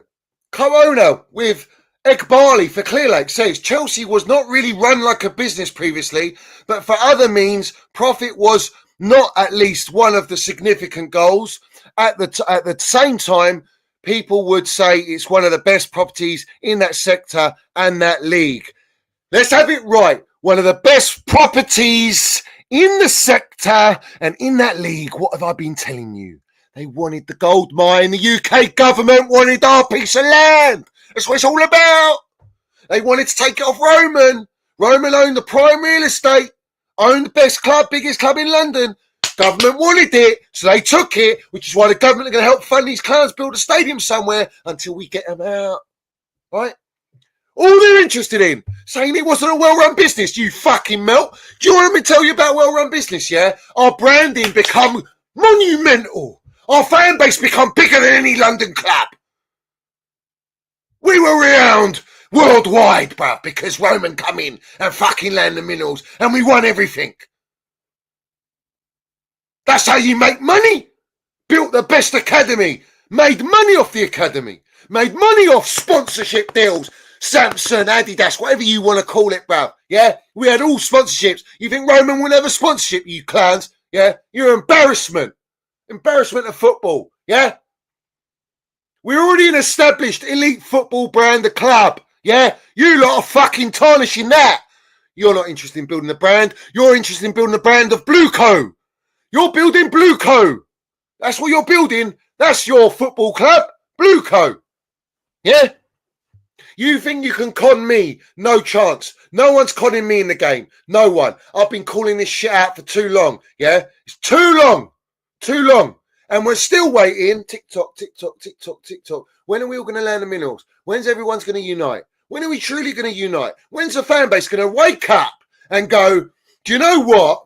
co-owner with Egg Barley for Clear Lake, says Chelsea was not really run like a business previously, but for other means, profit was not at least one of the significant goals. At the same time, people would say it's one of the best properties in that sector and that league. Let's have it right. One of the best properties in the sector and in that league. What have I been telling you? They wanted the gold mine. The UK government wanted our piece of land. That's what it's all about. They wanted to take it off Roman. Roman owned the prime real estate, owned the best club, biggest club in London. Government wanted it, so they took it, which is why the government are going to help fund these clowns build a stadium somewhere until we get them out. Right? All they're interested in, saying it wasn't a well-run business, you fucking melt. Do you want me to tell you about well-run business, yeah? Our branding become monumental. Our fan base become bigger than any London club. We were renowned worldwide, bruv, because Roman come in and fucking land the minerals, and we won everything. That's how you make money. Built the best academy, made money off the academy, made money off sponsorship deals, Samsung, Adidas, whatever you want to call it, bruv. Yeah, we had all sponsorships. You think Roman will have a sponsorship, you clowns? Yeah, you're an embarrassment. Embarrassment of football. Yeah, we're already an established elite football brand, the club. Yeah, you lot are fucking tarnishing that. You're not interested in building a brand. You're interested in building a brand of Blueco. You're building Blueco. That's what you're building. That's your football club, Blueco. Yeah? You think you can con me? No chance. No one's conning me in the game. No one. I've been calling this shit out for too long. Yeah? It's too long. Too long. And we're still waiting. Tick-tock, tick-tock, tick-tock, tick-tock. When are we all going to land the minerals? When's everyone's going to unite? When are we truly going to unite? When's the fan base going to wake up and go, do you know what?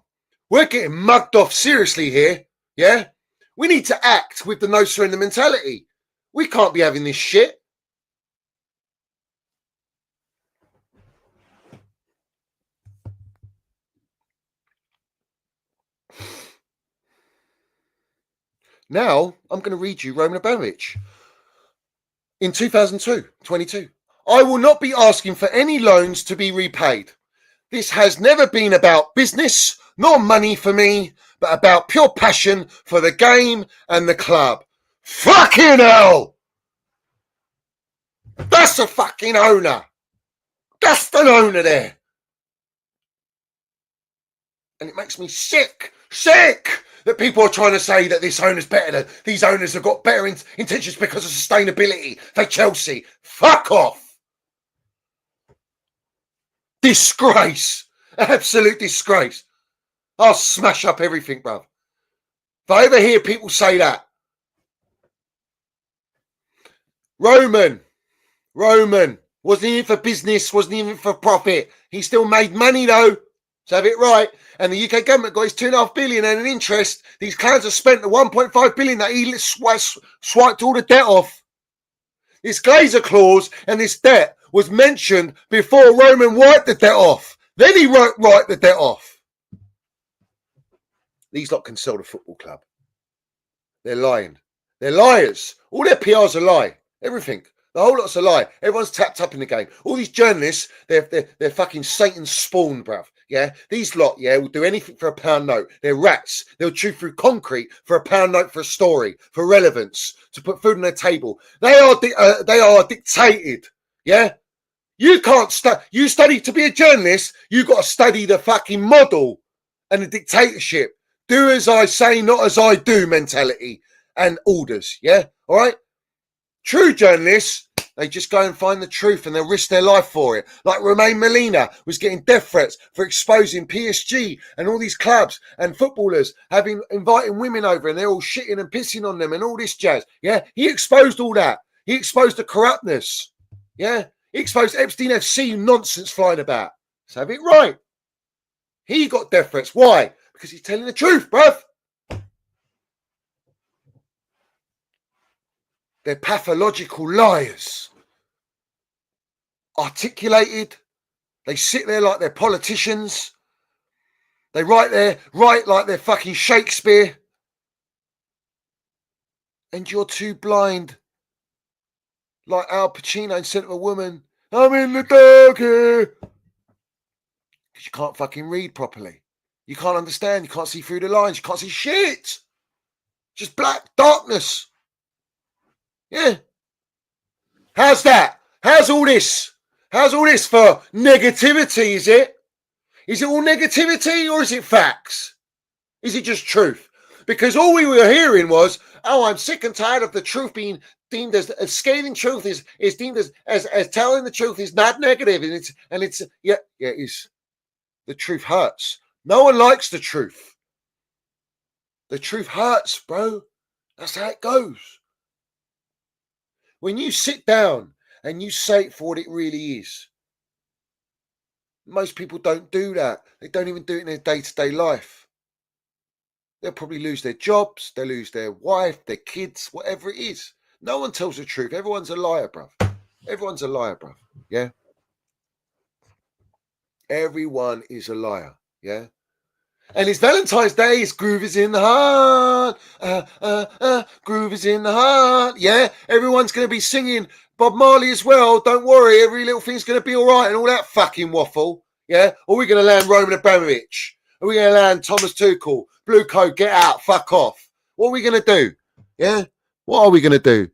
We're getting mugged off seriously here. Yeah? We need to act with the no surrender mentality. We can't be having this shit. Now, I'm going to read you Roman Abramovich. In 2022, I will not be asking for any loans to be repaid. This has never been about business, nor money for me, but about pure passion for the game and the club. Fucking hell! That's a fucking owner. That's an owner there. And it makes me sick that people are trying to say that this owner's better than these owners have got better intentions because of sustainability for Chelsea. Fuck off. Disgrace. Absolute disgrace. I'll smash up everything, bruv. If I ever hear people say that. Roman. Wasn't even for business, wasn't even for profit. He still made money though. So have it right. And the UK government got his $2.5 billion and an interest. These clowns have spent the $1.5 billion that he swiped all the debt off. This Glazer clause and this debt was mentioned before Roman wiped the debt off. Then he wrote the debt off. These lot can sell the football club. They're lying. They're liars. All their PR's a lie. Everything. The whole lot's a lie. Everyone's tapped up in the game. All these journalists, they're fucking Satan's spawn, bruv. Yeah, these lot, yeah, will do anything for a pound note. They're rats. They'll chew through concrete for a pound note for a story, for relevance, to put food on their table. They are dictated. Yeah, you can't you study to be a journalist. You got to study the fucking model and the dictatorship. Do as I say, not as I do mentality and orders. Yeah, all right. True journalists, they just go and find the truth and they'll risk their life for it. Like Romain Molina was getting death threats for exposing PSG and all these clubs and footballers inviting women over and they're all shitting and pissing on them and all this jazz. Yeah, he exposed all that. He exposed the corruptness. Yeah, he exposed Epstein FC nonsense flying about. So have it right. He got death threats. Why? Because he's telling the truth, bruv. They're pathological liars. Articulated. They sit there like they're politicians. They write like they're fucking Shakespeare. And you're too blind. Like Al Pacino in Scent of a Woman. I'm in the dark here. Because you can't fucking read properly. You can't understand. You can't see through the lines. You can't see shit. Just black darkness. Yeah. How's that? How's all this? How's all this for negativity, is it? Is it all negativity or is it facts? Is it just truth? Because all we were hearing was, oh, I'm sick and tired of the truth being deemed as scathing truth is deemed as telling the truth is not negative. And it's it is. The truth hurts. No one likes the truth. The truth hurts, bro. That's how it goes. When you sit down and you say it for what it really is, most people don't do that. They don't even do it in their day-to-day life. They'll probably lose their jobs, they'll lose their wife, their kids, whatever it is. No one tells the truth. Everyone's a liar, bruv. Everyone's a liar, bruv. Yeah? Everyone is a liar. Yeah? And it's Valentine's Day. It's groove is in the heart. Groove is in the heart. Yeah? Everyone's going to be singing Bob Marley as well. Don't worry. Every little thing's going to be all right and all that fucking waffle. Yeah? Or we're going to land Roman Abramovich. Are we going to land Thomas Tuchel? Blue coat, get out, fuck off. What are we going to do? Yeah? What are we going to do?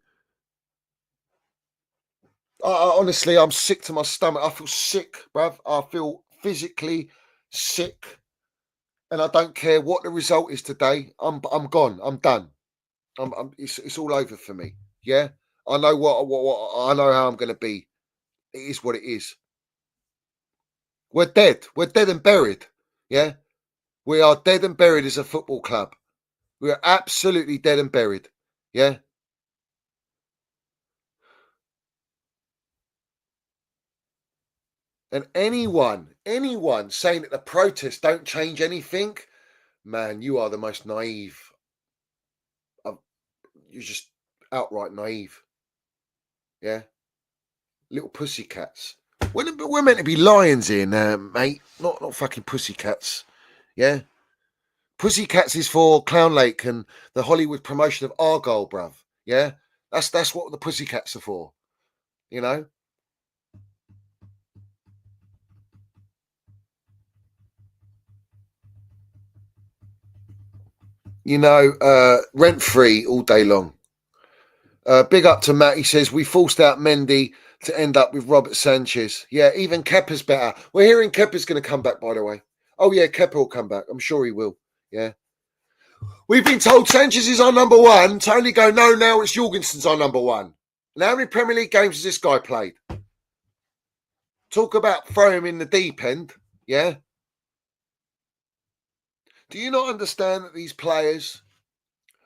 Honestly, I'm sick to my stomach. I feel sick, bruv. I feel physically sick. And I don't care what the result is today. I'm gone. I'm done. It's all over for me. Yeah? I know what I know how I'm going to be. It is what it is. We're dead. We're dead and buried. Yeah? We are dead and buried as a football club. We are absolutely dead and buried. Yeah? And anyone saying that the protests don't change anything, man, you are the most naive. You're just outright naive. Yeah? Little pussycats. We're meant to be lions here now, mate. Not fucking pussycats. Yeah? Pussycats is for Clown Lake and the Hollywood promotion of Argyle, bruv. Yeah? That's what the pussycats are for. You know? You know, rent-free all day long. Big up to Matt. He says, we forced out Mendy to end up with Robert Sanchez. Yeah, even Kepa's better. We're hearing Kepa's going to come back, by the way. Oh, yeah, Kepa will come back. I'm sure he will. Yeah. We've been told Sanchez is our number one. To only go, no, now it's Jorgensen's our number one. And how many Premier League games has this guy played? Talk about throw him in the deep end. Yeah. Do you not understand that these players,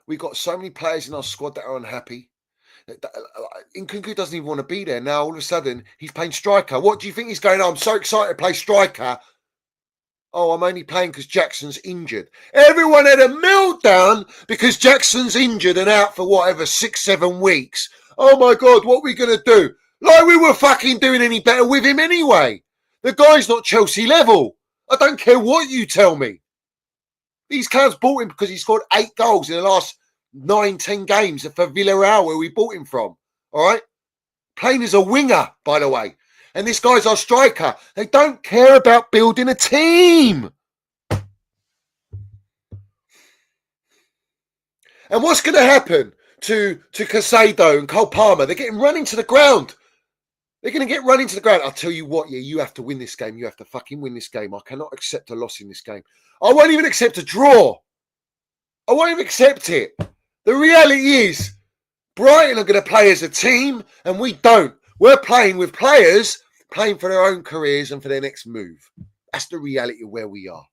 we've got so many players in our squad that are unhappy? Nkunku doesn't even want to be there. Now, all of a sudden, he's playing striker. What do you think he's going, oh, I'm so excited to play striker. Oh, I'm only playing because Jackson's injured. Everyone had a meltdown because Jackson's injured and out for whatever, 6-7 weeks. Oh, my God, what are we going to do? Like we were fucking doing any better with him anyway. The guy's not Chelsea level. I don't care what you tell me. These cunts bought him because he scored 8 goals in the last 9-10 games for Villarreal, where we bought him from. All right? Playing as a winger, by the way. And this guy's our striker. They don't care about building a team. And what's going to happen to Casado and Cole Palmer? They're getting run into the ground. They're going to get run into the ground. I'll tell you what, yeah, you have to win this game. You have to fucking win this game. I cannot accept a loss in this game. I won't even accept a draw. I won't even accept it. The reality is, Brighton are going to play as a team, and we don't. We're playing with players playing for their own careers and for their next move. That's the reality of where we are.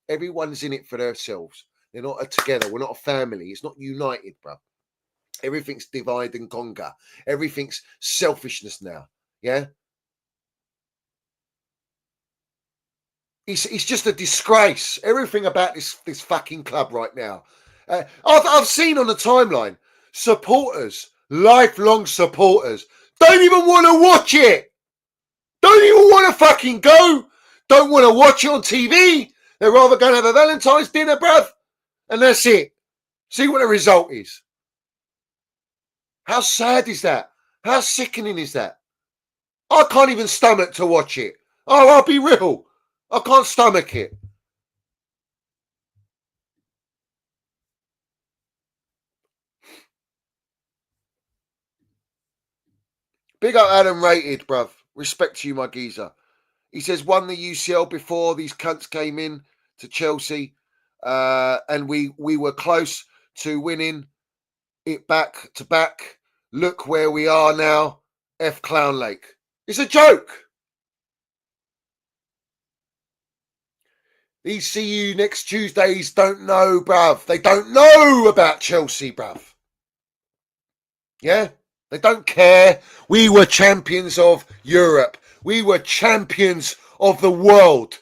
Everyone's in it for themselves. They're not together. We're not a family. It's not united, bro. Everything's divide and conquer. Everything's selfishness now. Yeah? It's just a disgrace. Everything about this fucking club right now. I've seen on the timeline supporters, lifelong supporters, don't even want to watch it. Don't even want to fucking go. Don't want to watch it on TV. They're rather going to have a Valentine's dinner, bruv. And that's it. See what the result is. How sad is that? How sickening is that? I can't even stomach to watch it. Oh, I'll be real. I can't stomach it. Big up Adam Rated, bruv. Respect to you, my geezer. He says, won the UCL before these cunts came in to Chelsea. And we were close to winning it back to back. Look where we are now. F Clown Lake. It's a joke. These see you next Tuesdays don't know, bruv. They don't know about Chelsea, bruv. Yeah? They don't care. We were champions of Europe. We were champions of the world.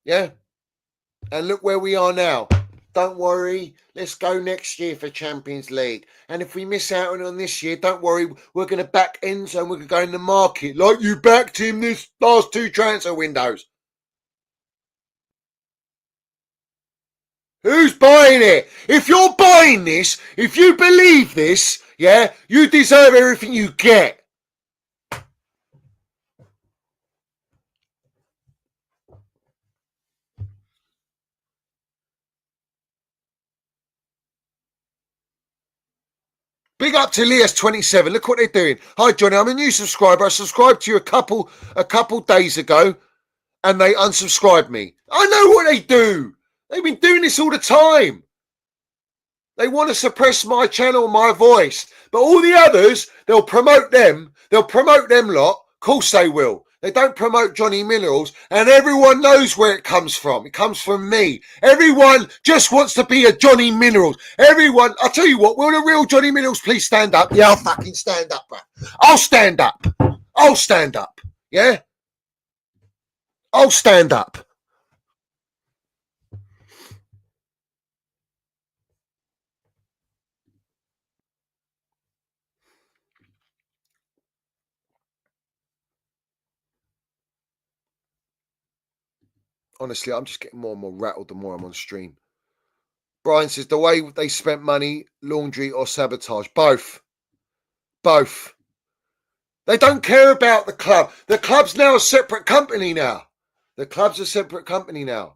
Yeah? And look where we are now. Don't worry. Let's go next year for Champions League. And if we miss out on this year, don't worry. We're going to back Enzo and we're going to go in the market like you backed him this last 2 transfer windows. Who's buying it? If you're buying this, if you believe this, yeah, you deserve everything you get. Big up to Lias27. Look what they're doing. Hi, Johnny. I'm a new subscriber. I subscribed to you a couple days ago, and they unsubscribed me. I know what they do. They've been doing this all the time. They want to suppress my channel, my voice. But all the others, they'll promote them. They'll promote them lot. Of course they will. They don't promote Johnny Minerals, and everyone knows where it comes from. It comes from me. Everyone just wants to be a Johnny Minerals. Everyone, I'll tell you what, will the real Johnny Minerals please stand up? Yeah, I'll fucking stand up, bro. I'll stand up. I'll stand up. Yeah? I'll stand up. Honestly, I'm just getting more and more rattled the more I'm on stream. Brian says, the way they spent money, laundry or sabotage. Both. Both. They don't care about the club. The club's now a separate company now. The club's a separate company now.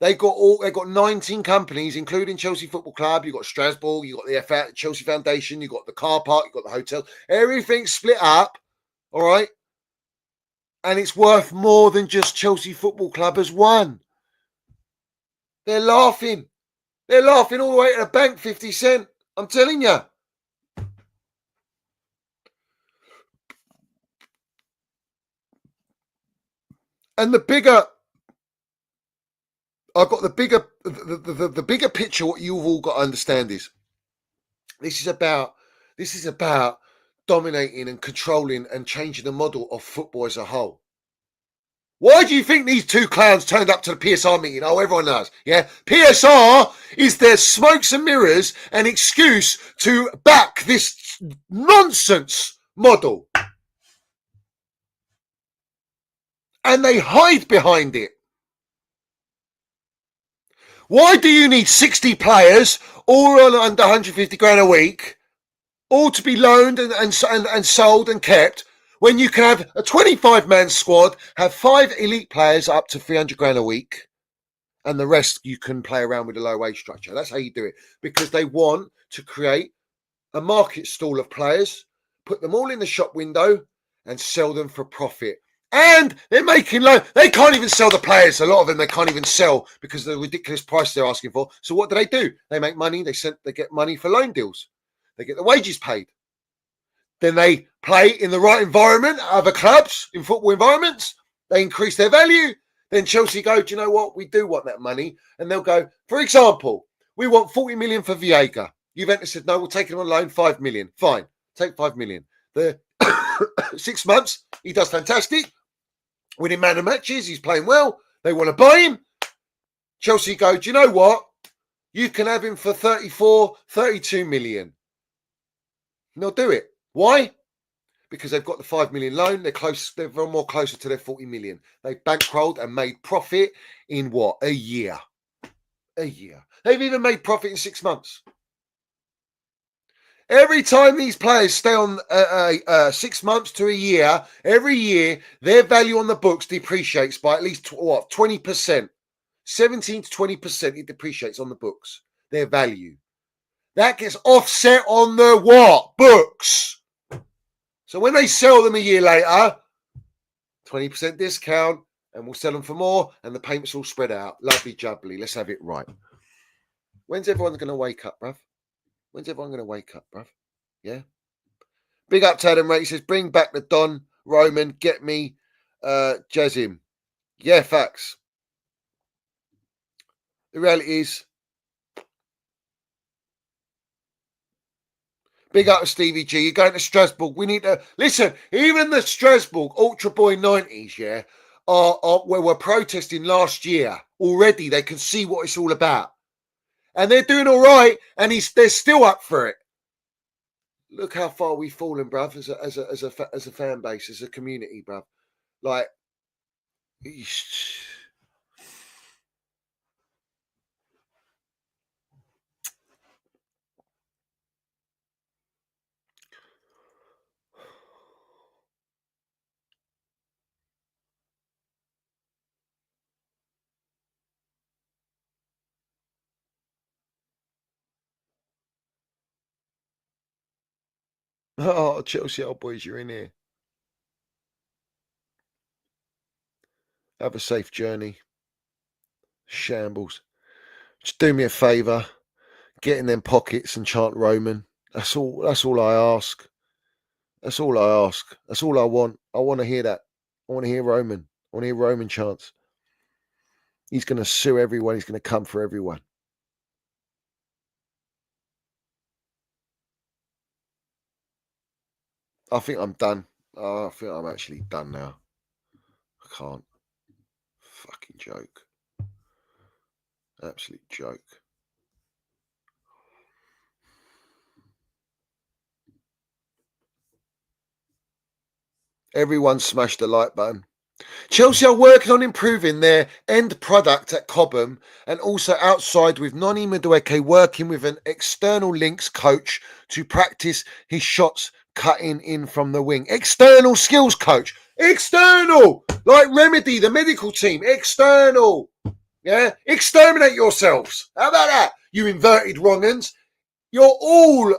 They've got 19 companies, including Chelsea Football Club. You've got Strasbourg, you've got the Chelsea Foundation, you've got the car park, you've got the hotel. Everything's split up, all right? And it's worth more than just Chelsea Football Club as one. They're laughing. They're laughing all the way to the bank, 50 cent. I'm telling you. And the bigger, I've got the bigger picture. What you've all got to understand is, this is about dominating and controlling and changing the model of football as a whole. Why do you think these 2 clowns turned up to the PSR meeting? Oh, everyone knows. Yeah, PSR is their smokes and mirrors an excuse to back this nonsense model, and they hide behind it. Why do you need 60 players, all on under 150 grand a week, all to be loaned and sold and kept, when you can have a 25-man squad, have 5 elite players up to 300 grand a week, and the rest you can play around with a low wage structure? That's how you do it, because they want to create a market stall of players, put them all in the shop window, and sell them for profit. And they're making loan. They can't even sell the players. A lot of them they can't even sell because of the ridiculous price they're asking for. So what do? They make money. They get money for loan deals. They get the wages paid. Then they play in the right environment, other clubs, in football environments. They increase their value. Then Chelsea go, do you know what? We do want that money. And they'll go, for example, we want 40 million for Viega. Juventus said, no, we'll take him on loan, 5 million. Fine, take 5 million. The 6 months, he does fantastic. Winning man of matches, he's playing well. They want to buy him. Chelsea go, do you know what? You can have him for 34, 32 million. And they'll do it. Why? Because they've got the 5 million loan. They're close. They're very more closer to their 40 million. They bankrolled and made profit in what? A year. A year. They've even made profit in 6 months. Every time these players stay on 6 months to a year, every year, their value on the books depreciates by at least 20%. 17 to 20% it depreciates on the books, their value. That gets offset on the what? Books. So when they sell them a year later, 20% discount, and we'll sell them for more, and the payments all spread out. Lovely jubbly. Let's have it right. When's everyone going to wake up, bruv? When's everyone going to wake up, bruv? Yeah? Big up to Adam, mate. He says, bring back the Don Roman. Get me Jazim. Yeah, facts. The reality is, big up to Stevie G. You're going to Strasbourg. We need to listen. Even the Strasbourg Ultra Boy 90s, yeah, are where we're protesting last year already. They can see what it's all about, and they're doing all right. And they're still up for it. Look how far we've fallen, bruv, as a fan base, as a community, bruv. Like, oh, Chelsea old boys, you're in here. Have a safe journey. Shambles. Just do me a favour. Get in them pockets and chant Roman. That's all I ask. That's all I ask. That's all I want. I want to hear that. I want to hear Roman. I want to hear Roman chants. He's going to sue everyone. He's going to come for everyone. I think I'm done. Oh, I think I'm actually done now. I can't. Fucking joke. Absolute joke. Everyone smash the like button. Chelsea are working on improving their end product at Cobham and also outside with Noni Madueke working with an external links coach to practice his shots cutting in from the wing. External skills coach. External! Like Remedy, the medical team. External. Yeah? Exterminate yourselves. How about that? You inverted wrong'uns. You're all...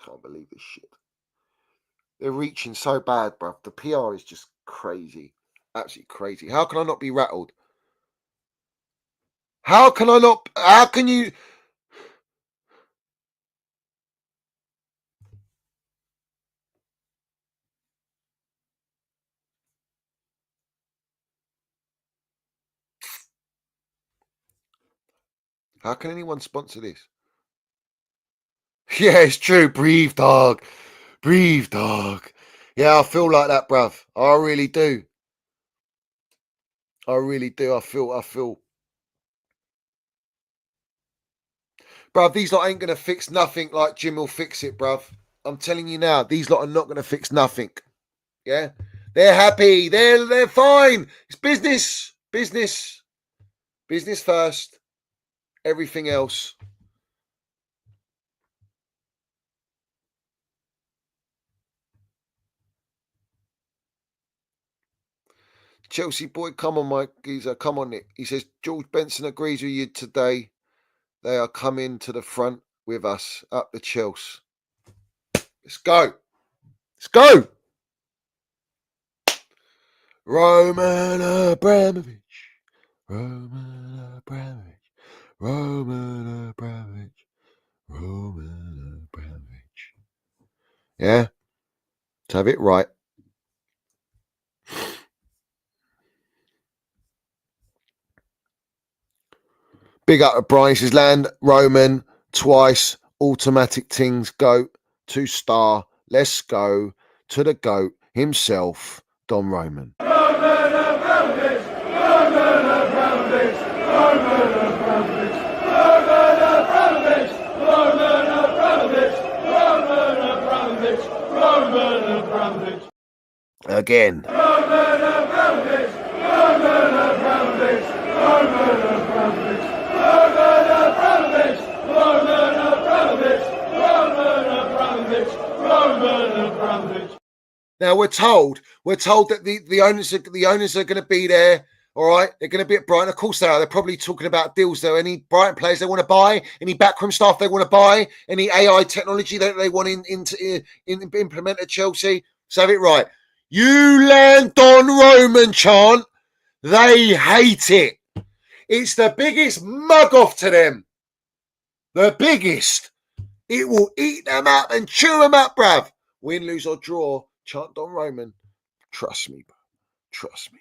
Can't believe this shit. They're reaching so bad, bruv. The PR is just crazy. Absolutely crazy. How can I not be rattled? How can I not? How can you? How can anyone sponsor this? Yeah, it's true. Breathe, dog. Breathe, dog. Yeah, I feel like that, bruv. I really do. I really do. I feel. Bruv, these lot ain't going to fix nothing like Jim will fix it, bruv. I'm telling you now, these lot are not going to fix nothing. Yeah? They're happy. They're fine. It's business. Business. Business first. Everything else. Chelsea boy, come on, Mike. Come on, Nick. He says, George Benson agrees with you today. They are coming to the front with us up the Chelsea. Let's go. Let's go. Roman Abramovich. Roman Abramovich. Roman Abramovich. Roman Abramovich. Yeah? To have it right. Big up to Brian. He says, land Roman twice. Automatic things. Goat. 2-star. Let's go to the GOAT himself, Don Roman. Roman Abramovich. Roman Abramovich. Roman Abramovich. Roman Abramovich. Roman Abramovich. Roman Abramovich. Roman Abramovich. Again. Roman Abramovich. Roman Abramovich. Roman Abramovich. Roman Abramovich. Roman Abramovich. Roman Abramovich. Roman Abramovich. Now we're told that the owners are going to be there. All right, they're going to be at Brighton. Of course they are. They're probably talking about deals though. Any Brighton players they want to buy, any backroom staff they want to buy, any AI technology that they want to implement at Chelsea. So have it right. You land Don Roman chant. They hate it. It's the biggest mug off to them. The biggest. It will eat them up and chew them up, bruv. Win, lose or draw, chant Don Roman. Trust me, bro. Trust me.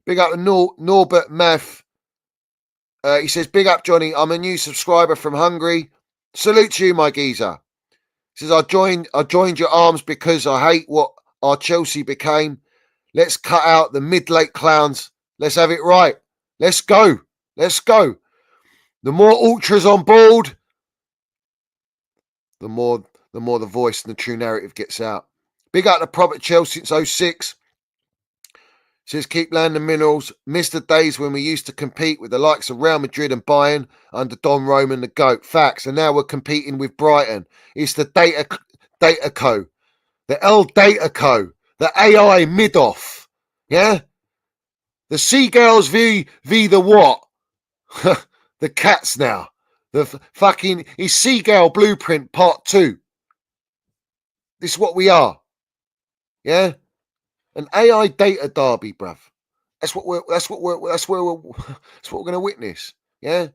Big up to Norbert Math. He says, big up, Johnny. I'm a new subscriber from Hungary. Salute to you, my geezer. He says, I joined your arms because I hate what our Chelsea became. Let's cut out the mid-late clowns. Let's have it right. Let's go. Let's go. The more ultras on board, the more the voice and the true narrative gets out. Big up to Prophet Chelsea since 06. Says, keep landing minerals. Miss the days when we used to compete with the likes of Real Madrid and Bayern under Don Roman, the GOAT. Facts. And now we're competing with Brighton. It's the Dataco. The Dataco. The AI mid-off. Yeah? The Seagulls v the what? The cats now. The fucking... It's Seagull Blueprint Part 2. This is what we are. Yeah? An AI data derby, bruv. That's what we're going to witness. Yeah,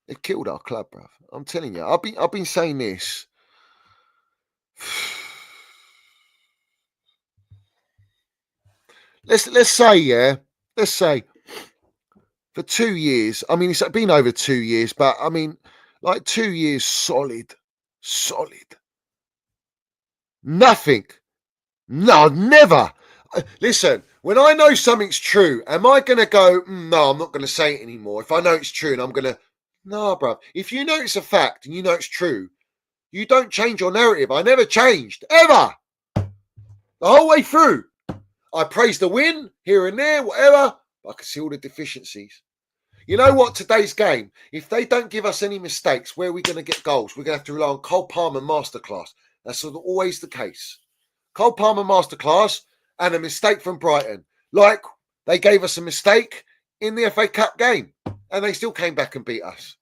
they've killed our club, bruv. I'm telling you. I've been saying this. Let's say for 2 years. I mean, it's been over 2 years, but I mean, like 2 years solid. Nothing. No, never. Listen, when I know something's true, am I going to go, no, I'm not going to say it anymore. If I know it's true and I'm going to, no, bruv. If you know it's a fact and you know it's true, you don't change your narrative. I never changed, ever. The whole way through. I praise the win, here and there, whatever, but I can see all the deficiencies. You know what, today's game, if they don't give us any mistakes, where are we going to get goals? We're going to have to rely on Cole Palmer masterclass. That's always the case. Cole Palmer masterclass and a mistake from Brighton. Like they gave us a mistake in the FA Cup game and they still came back and beat us.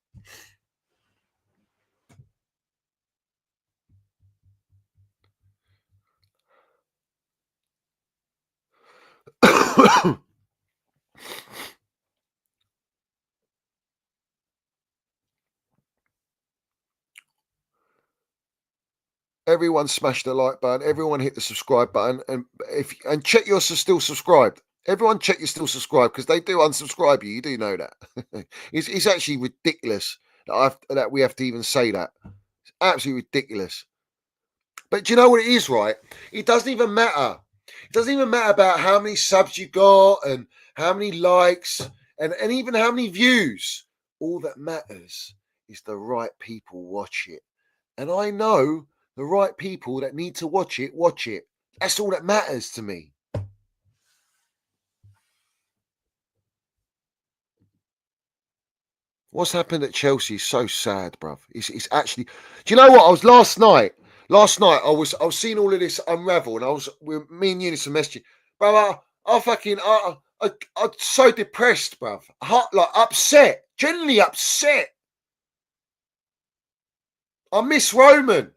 Everyone smash the like button. Everyone hit the subscribe button, and check you're still subscribed. Everyone check you're still subscribed because they do unsubscribe you. You do know that. It's actually ridiculous that we have to even say that. It's absolutely ridiculous. But do you know what it is, right? It doesn't even matter. It doesn't even matter about how many subs you got and how many likes and even how many views. All that matters is the right people watch it. And I know the right people that need to watch it. That's all that matters to me. What's happened at Chelsea is so sad, bruv. It's actually... Do you know what? I was last night I was seeing all of this unravel and me and Eunice were messaging. Bruv, I'm so depressed, bruv. Like upset. Genuinely upset. I miss Roman.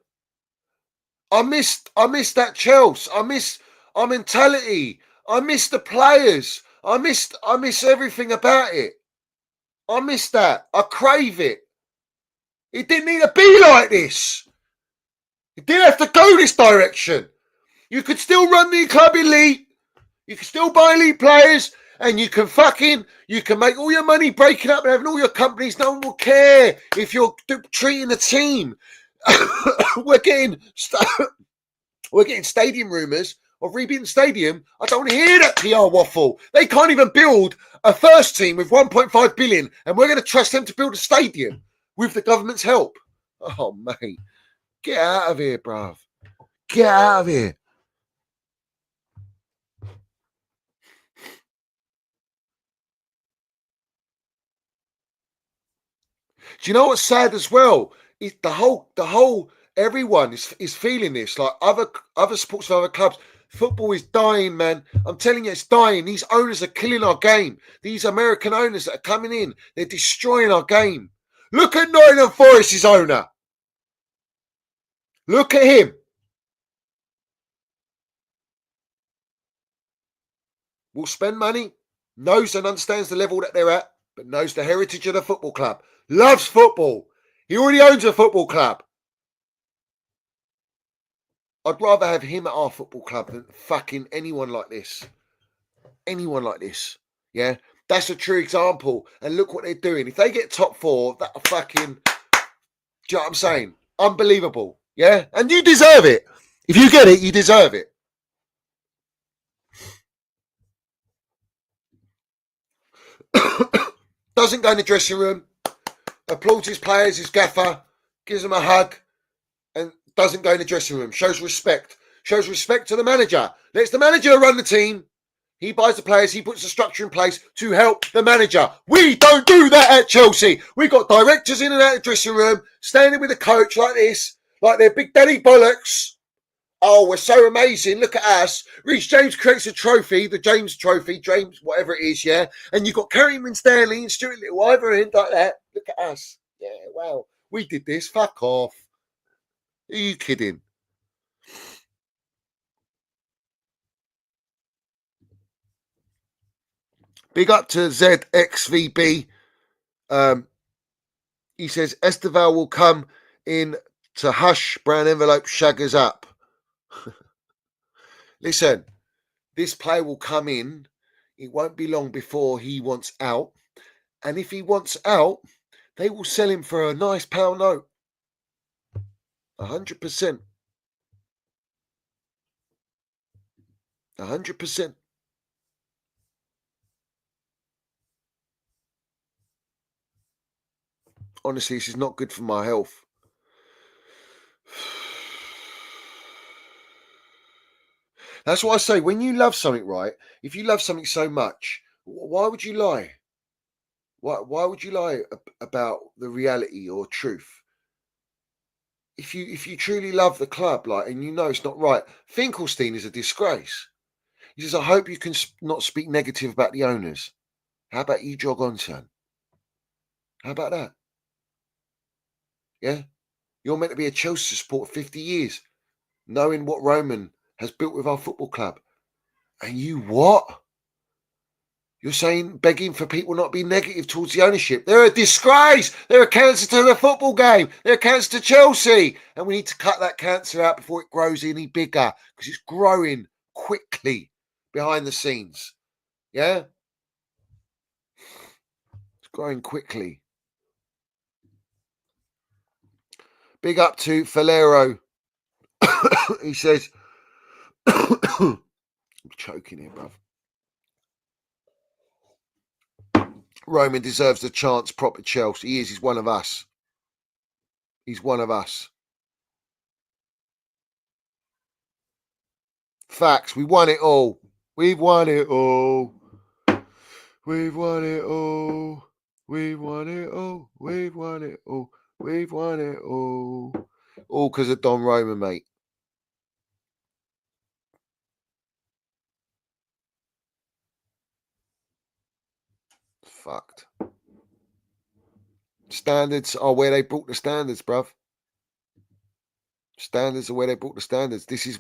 I miss that Chelsea. I miss our mentality. I miss the players. I miss everything about it. I miss that. I crave it. It didn't need to be like this. It didn't have to go this direction. You could still run the club elite. You can still buy elite players. And you can make all your money breaking up and having all your companies. No one will care if you're treating the team. We're getting stadium rumours of rebuilding stadium. I don't want to hear that PR waffle. They can't even build a first team with 1.5 billion, and we're going to trust them to build a stadium with the government's help. Oh, mate, get out of here, bruv. Get out of here. Do you know what's sad as well? The whole everyone is feeling this. Like other sports of other clubs, football is dying, man. I'm telling you, it's dying. These owners are killing our game. These American owners that are coming in, they're destroying our game. Look at Nottingham Forest's owner. Look at him. Will spend money, knows and understands the level that they're at, but knows the heritage of the football club. Loves football. He already owns a football club. I'd rather have him at our football club than fucking anyone like this. Anyone like this. Yeah? That's a true example. And look what they're doing. If they get top 4, that fucking... Do you know what I'm saying? Unbelievable. Yeah? And you deserve it. If you get it, you deserve it. Doesn't go in the dressing room. Applauds his players, his gaffer. Gives them a hug. And doesn't go in the dressing room. Shows respect. Shows respect to the manager. Lets the manager run the team. He buys the players. He puts the structure in place to help the manager. We don't do that at Chelsea. We've got directors in and out of the dressing room, standing with the coach like this, like they're big daddy bollocks. Oh, we're so amazing. Look at us. Reece James creates a trophy, the James trophy, James, whatever it is, yeah? And you've got Kerryman Stanley and Stuart Little either end like that. Look at us. Yeah, wow. We did this. Fuck off. Are you kidding? Big up to ZXVB. He says Esteval will come in to hush brown envelope shaggers up. Listen, this player will come in. It won't be long before he wants out. And if he wants out, they will sell him for a nice pound note. 100%. 100%. Honestly, this is not good for my health. That's what I say. When you love something, right? If you love something so much, why would you lie? Why would you lie about the reality or truth? If you truly love the club, like, and you know it's not right, Finkelstein is a disgrace. He says, I hope you can not speak negative about the owners. How about you jog on, son? How about that? Yeah? You're meant to be a Chelsea supporter 50 years, knowing what Roman has built with our football club. And you what? You're saying, begging for people not to be negative towards the ownership. They're a disgrace. They're a cancer to the football game. They're a cancer to Chelsea. And we need to cut that cancer out before it grows any bigger, because it's growing quickly behind the scenes. Yeah? It's growing quickly. Big up to Falero. He says, I'm choking here, bruv. Roman deserves a chance, proper Chelsea. He is. He's one of us. He's one of us. Facts. We won it all. We've won it all. We've won it all. We've won it all. We've won it all. We've won it all. All because of Don Roman, mate. Fucked. Standards are where they brought the standards, bruv. Standards are where they brought the standards. This is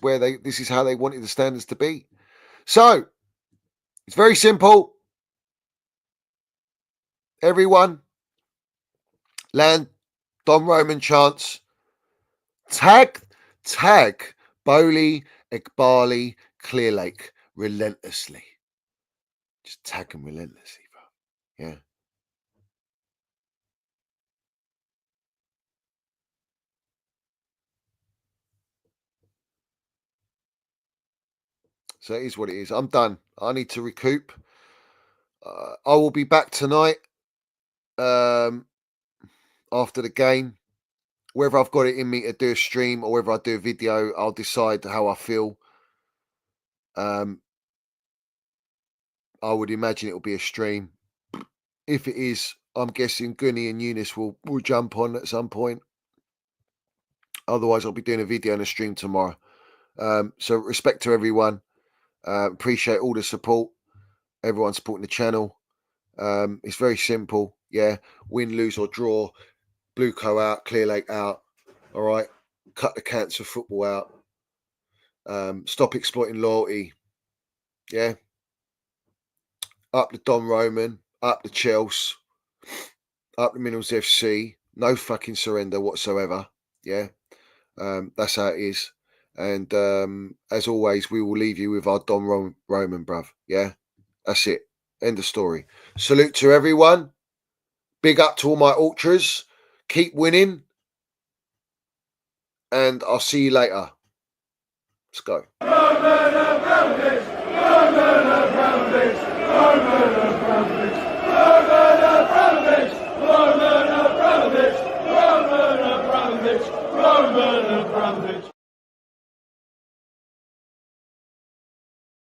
how they wanted the standards to be. So it's very simple. Everyone, land Don Roman chants. Tag Bowley, Iqbali, Clearlake relentlessly. Just tag them relentlessly, bro. Yeah. So it is what it is. I'm done. I need to recoup. I will be back tonight after the game. Whether I've got it in me to do a stream or whether I do a video, I'll decide how I feel. I would imagine it will be a stream. If it is, I'm guessing Gunny and Eunice will jump on at some point. Otherwise, I'll be doing a video and a stream tomorrow. So respect to everyone. Appreciate all the support. Everyone supporting the channel. It's very simple. Yeah. Win, lose or draw. Blueco out. Clearlake out. All right. Cut the cancer football out. Stop exploiting loyalty. Yeah. Up the Don Roman. Up the Chelsea. Up the Minerals FC. No fucking surrender whatsoever. Yeah. That's how it is. And as always, we will leave you with our Don Roman, bruv. Yeah, that's it. End of story. Salute to everyone. Big up to all my ultras. Keep winning. And I'll see you later. Let's go.